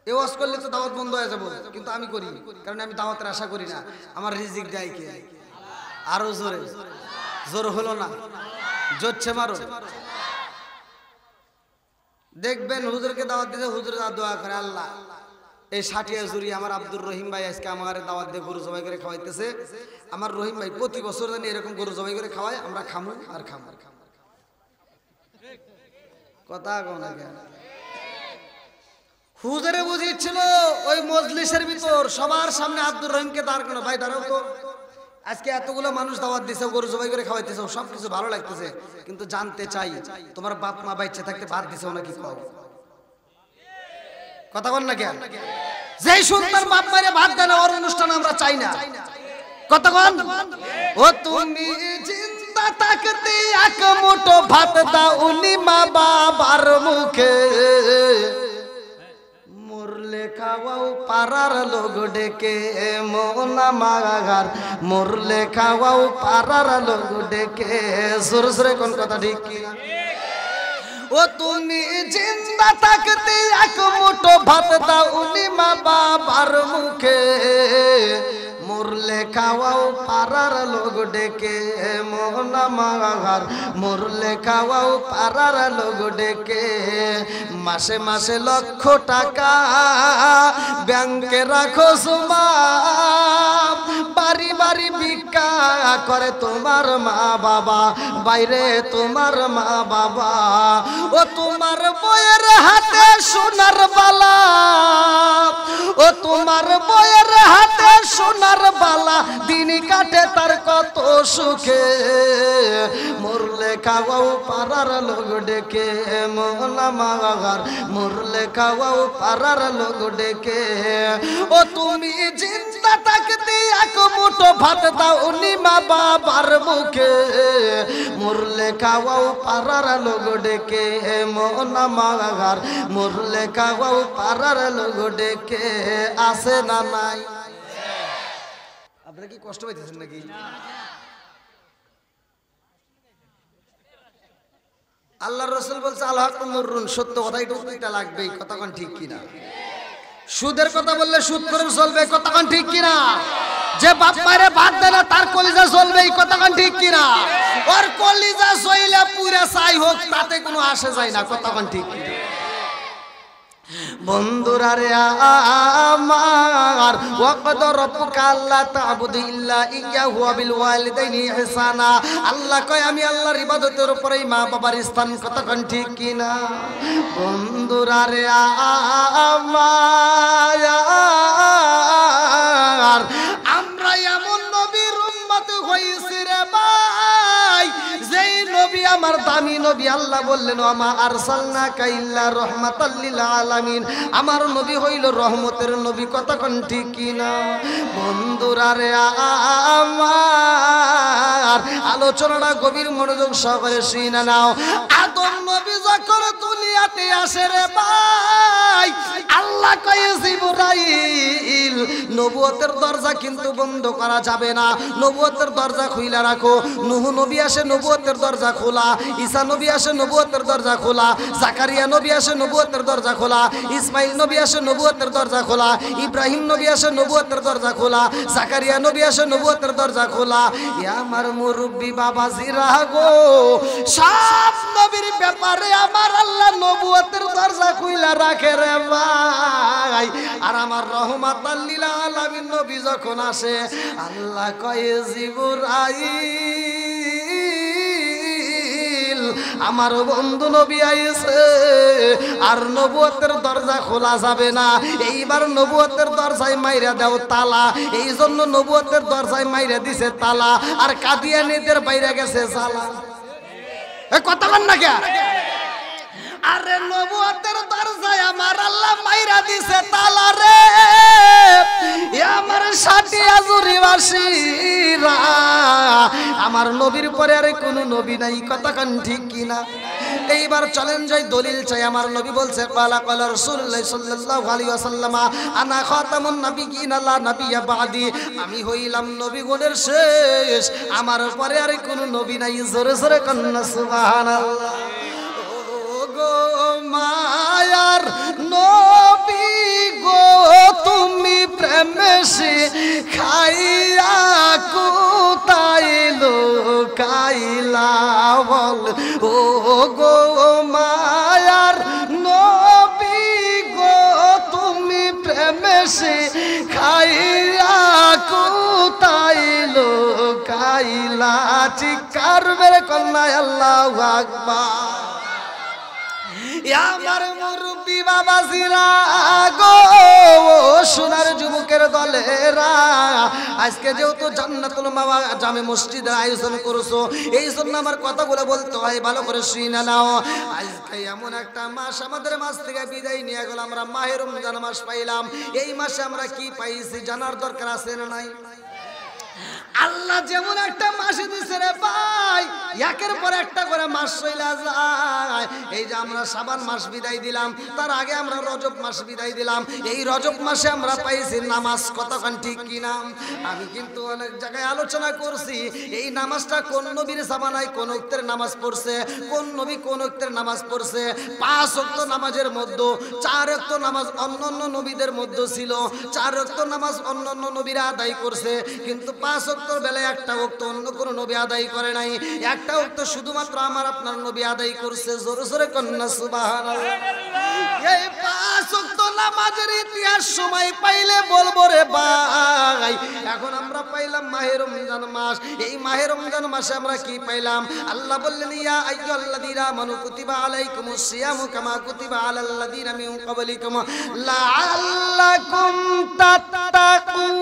এই ওয়াজ করলে তো দাওয়াত বন্ধ হয়ে যাবো, কিন্তু আমি করি, কারণ আমি দাওয়াতের আশা করি না। আমার রিজিক দেয় কে? আরো জোরে, জোর হলো না, জোরছে মারো। দেখবেন হুজুরকে দাওয়াত দিতে হুজুর দোয়া করে, আল্লাহ এই 60 হুজুরি আমার আব্দুর রহিম ভাই আজকে আমার দাওয়াত দিয়ে গরু জবাই করে খাওয়াইতেছে। আমার রহিম ভাই প্রতি বছর জানি এরকম গরু জবাই করে খাওয়ায়, আমরা খামু আর খামু। কথা কোন হুজুরে বুঝিয়েছিল ওই মজলিসের ভিতর সবার সামনে আব্দুর রহিমকে দাঁড় করানো। ভাই দাঁড়াও তো, আজকে এতগুলো মানুষ দাওয়াত দিছে, গরু জবাই করে খাওয়াইতেছে, সবকিছু ভালো লাগতেছে, কিন্তু জানতে চাই তোমার বাপ মা বাচ্চা থাকতে ভাত দিছে নাকি? খাও। কথা বল না কেন? যেই সন্তান বাপ মারে ভাত দেয় না, ওর অনুষ্ঠান আমরা চাই না। কথা বল। ও তুমি জিন্দা থাকতে এক মুঠো ভাত দাও উনি মা বাবার মুখে, মরলে খাওয়াও পাড়ার লোক ডেকে মোনা মাগার, মরলে খাওয়াও পাড়ার লোক ডেকে। সুরে সুরে কোন কথা ঠিক কিনা? ও তুমি জিন্দা থাকতে এক মুঠো ভাত দাও উনি মা বাবার মুখে, মরলে খাওয়াও পাড়ার লোক ডেকে মোনা মাগার, মরলে খাওয়াও পাড়ার লোক ডেকে। মাসে মাসে লক্ষ টাকা ব্যাংকে রাখো সুমা, বাড়ি বাড়ি ভিক্ষা করে তোমার মা বাবা, বাইরে তোমার মা বাবা। ও তোমার বইয়ের হাতে সোনার বালা, ও তোমার বইয়ের হাতে সোনার বালা, দিন কাটে তার কত সুখে, মরলে খাওয়াও পাড়ার লোক ডেকে মোনা মাগার, মরলে খাওয়াও পাড়ার লোক ডেকে। ও তুমি জিন্দা থাকতে এক মুঠো ভাত দাও উনি মা বাবার মুখে, মরলে খাওয়াও পাড়ার লোক ডেকে মোনা মাগার, মরলে খাওয়াও পাড়ার লোক ডেকে। আছে না নাই? আপনারা কি কষ্ট পাইতেছেন নাকি? আল্লাহর রাসূল বলছে আল হাক্কু মুররুন, সত্য কথা একটু লাগবেই। কতক্ষণ ঠিক কিনা? সুদের কথা বললে সুদ করে চলবে। কতক্ষণ ঠিক কিনা? যে বাপ মারে ভাত দেয় না তার কলিজা চলবে। কতক্ষণ ঠিক কিনা? ওর কলিজা চইলে পুরা ছাই হোক, তাতে কোনো আসে যায় না। কতক্ষণ ঠিক কিনা? বন্ধুরা রে আমার, ওয়াকদ রব্বুকা আল্লা তা'বুদু ইল্লা ইয়াহু ওয়া বিল ওয়ালিদাইনি ইহসানা। আল্লাহ কয় আমি আল্লাহর ইবাদতের উপরেই মা বাবার স্থান। কতক্ষণ ঠিক কিনা? বন্ধুরা রে আমার, আমরা এমন নবীর উম্মত হইছি রে ভাই, যেই নবী আমার দামি নবী। আল্লাহ বললেন ওমা আরসালনাকা ইল্লা রাহমাতাল লিল আলামিন, আমার নবী হইল রহমতের নবী। কতক্ষণ ঠিক কিনা? বন্ধুরা রে আমার, আলোচনাটা গভীর মনোযোগ সহকারে শুনে নাও। আদম নবী যখন দুনিয়াতে আসে রে ভাই, আল্লাহ আল্লাহ কয়ে জিবরাইল নবুয়তের দরজা কিন্তু বন্ধ করা যাবে না, নবুয়তের দরজা খুইলা রাখো। নূহ নবী আসে নবুয়তের দরজা খোলা, ঈসা নবী আসে নবুয়তের দরজা খোলা, জাকারিয়া নবী আসে নবুয়তের দরজা খোলা, ইসমাইল নবী আসে নবুয়তের দরজা খোলা, ইব্রাহিম নবী আসে নবুয়তের দরজা খোলা, জাকারিয়া নবী আসে নবুয়তের দরজা খোলা। ইয়া আমার মুরব্বি বাবাজিরা গো, সব নবীর ব্যাপারে আমার আল্লাহ নবুয়তের দরজা খুইলা রাখে রে ভাই। আর আমার রহমাতাল লিল আলামিন নবী যখন আসে আল্লাহ কয়ে জিবরাইল আমার বন্ধু নবী আইছে, আর নবুয়তের দরজা খোলা যাবে না। এইবার নবুয়তের দরজায় মাইরা দাও তালা, এই জন্য নবুয়তের দরজায় মাইরা দিছে তালা, আর কাদিয়ানীদের বাইরে গেছে জ্বালা। কথা বল না কে? আরে নবুয়তের দরজায় আমার আল্লাহ মাইরা দিছে তালা রে, আমার সাটিয়া জুরিবাসীরা, আমার নবীর পরে আর কোনো নবী নাই। কথা কান ঠিক কিনা? এইবার চলেন যাই দলিল চাই। আমার নবী বলছে ক্বালা ক্বালা রাসূলুল্লাহ সাল্লাল্লাহু আলাইহি ওয়াসাল্লাম আনা খাতামুন নাবিয়্যিন লা নাবিয়্যা বাদি, আমি হইলাম নবীগণের শেষ, আমার পরে আর কোনো নবী নাই। জোরে জোরে কন্না সুবহানাল্লাহ। ও গো মায়ার নবী গো, তুমি প্রেমে শিখাইয়া কোথায় লুকাইলা বল। ও গো মায়ার নবী গো, তুমি প্রেমে শিখাইয়া কোথায় লুকাইলা। চিৎকার মেরে কন্যায় আল্লাহু আকবার। আমার মুরব্বি বাবাজিরা গো, সোনার যুবকের দলেরা, আজকে যেহেতু জান্নাতুল মাওয়া জামে মসজিদের আয়োজন করছো, এই জন্য আমার কথাগুলো বলতে হয়, ভালো করে শুনে নাও। আজকে এমন একটা মাস আমাদের মাস থেকে বিদায় নিয়ে গেল, আমরা মাহে রমজান মাস পাইলাম। এই মাসে আমরা কি পাইছি জানার দরকার আছে না নাই? আল্লাহ যেমন একটা মাসে দিছে রে ভাই, একের পর একটা করে মাস চলে যায়। এই যে আমরা শাবান মাস বিদায় দিলাম, তার আগে আমরা রজব মাস বিদায় দিলাম। এই রজব মাসে আমরা পাইছি নামাজ। কতক্ষণ ঠিক কিনা? আমি কিন্তু অনেক জায়গায় আলোচনা করছি, এই নামাজটা কোন নবীর জামানায় কোন ওয়াক্তের নামাজ পড়ছে, কোন নবী কোন ওয়াক্তের নামাজ পড়ছে। 5 ওয়াক্ত নামাজের মধ্যে 4 ওয়াক্ত নামাজ অন্যান্য নবীদের মধ্যে ছিল, 4 ওয়াক্ত নামাজ অন্যান্য নবীরা আদায় করছে, কিন্তু 5 ওয়াক্ত বেলায় একটা ওয়াক্ত অন্য কোন নবী আদায় করে নাই। একটা ওয়াক্ত শুধুমাত্র আমার আপনার নবী আদায় করছে। জোরে জোরে কন্না সুবহানাল্লাহ। এই 5 ওয়াক্ত নামাজের ইতিহাস সময় পাইলে বলবো রে ভাই। এখন আমরা পাইলাম মাহে রমজান মাস। এই মাহে রমজান মাসে আমরা কি পাইলাম? আল্লাহ বললেন ইয়া আইয়ুহাল্লাযীনা আমানু কুতিবা আলাইকুমুস সিয়ামু কামা কুতিবা আলাল্লাযীনা মিন ক্বাবলিকুম লাআল্লাকুম তাত্তাকুন।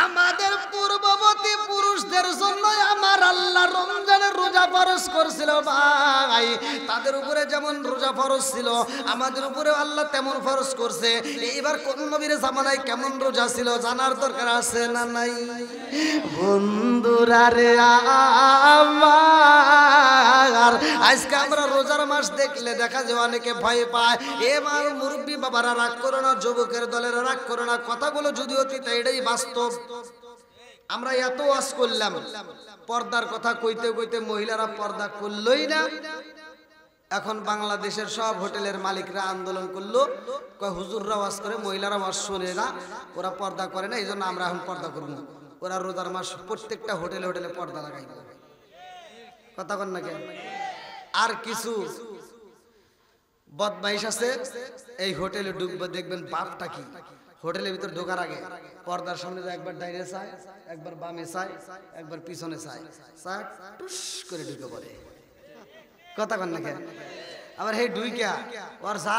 আমাদের পূর্ববর্তী পুরুষদের জন্য আমার আল্লাহ রমজানের রোজা ফরজ করেছিল ভাই। তাদের উপরে যেমন রোজা ফরজ ছিল, আমাদের উপরে আল্লাহ তেমন ফরজ করছে। এইবার কোন নবীর জামানায় কেমন রোজা ছিল জানার দরকার আছে না নাই? বন্ধুরা রে আমার, আজকে আমরা রোজার মাস দেখলে দেখা যায় অনেকে ভয় পায়। এবার মুরব্বী বাবারা রাগ করো না, যুবকের দলের রাগ করো না, কথাগুলো যদি অতীত এটাই বাস্তব। আমরা এত ওয়াজ করলাম, পর্দার কথা কইতে কইতে মহিলারা পর্দা করলই না। এখন বাংলাদেশের সব হোটেলের মালিকরা আন্দোলন করলো, কয় হুজুররা ওয়াজ করে, মহিলারা ওয়াজ শোনে না, ওরা পর্দা করে না, এই জন্য আমরা এখন পর্দা করব না। ওরা রোজার মাস প্রত্যেকটা হোটেলে হোটেলে পর্দা লাগাইবে। কথা কন না কেন? আর কিছু বদমাইশ আছে, এই হোটেলে ঢুকবে, দেখবেন বাপটা কি, হোটেলের ভিতর ঢোকার আগে পর্দার সামনে একবার ডাইরে চায়, একবার বামে চায়, একবার পিছনে চায়, চায় টুস করে ঢুকে পড়ে। কথা কন না কেন? আবার হে ঢুইকা ওর যা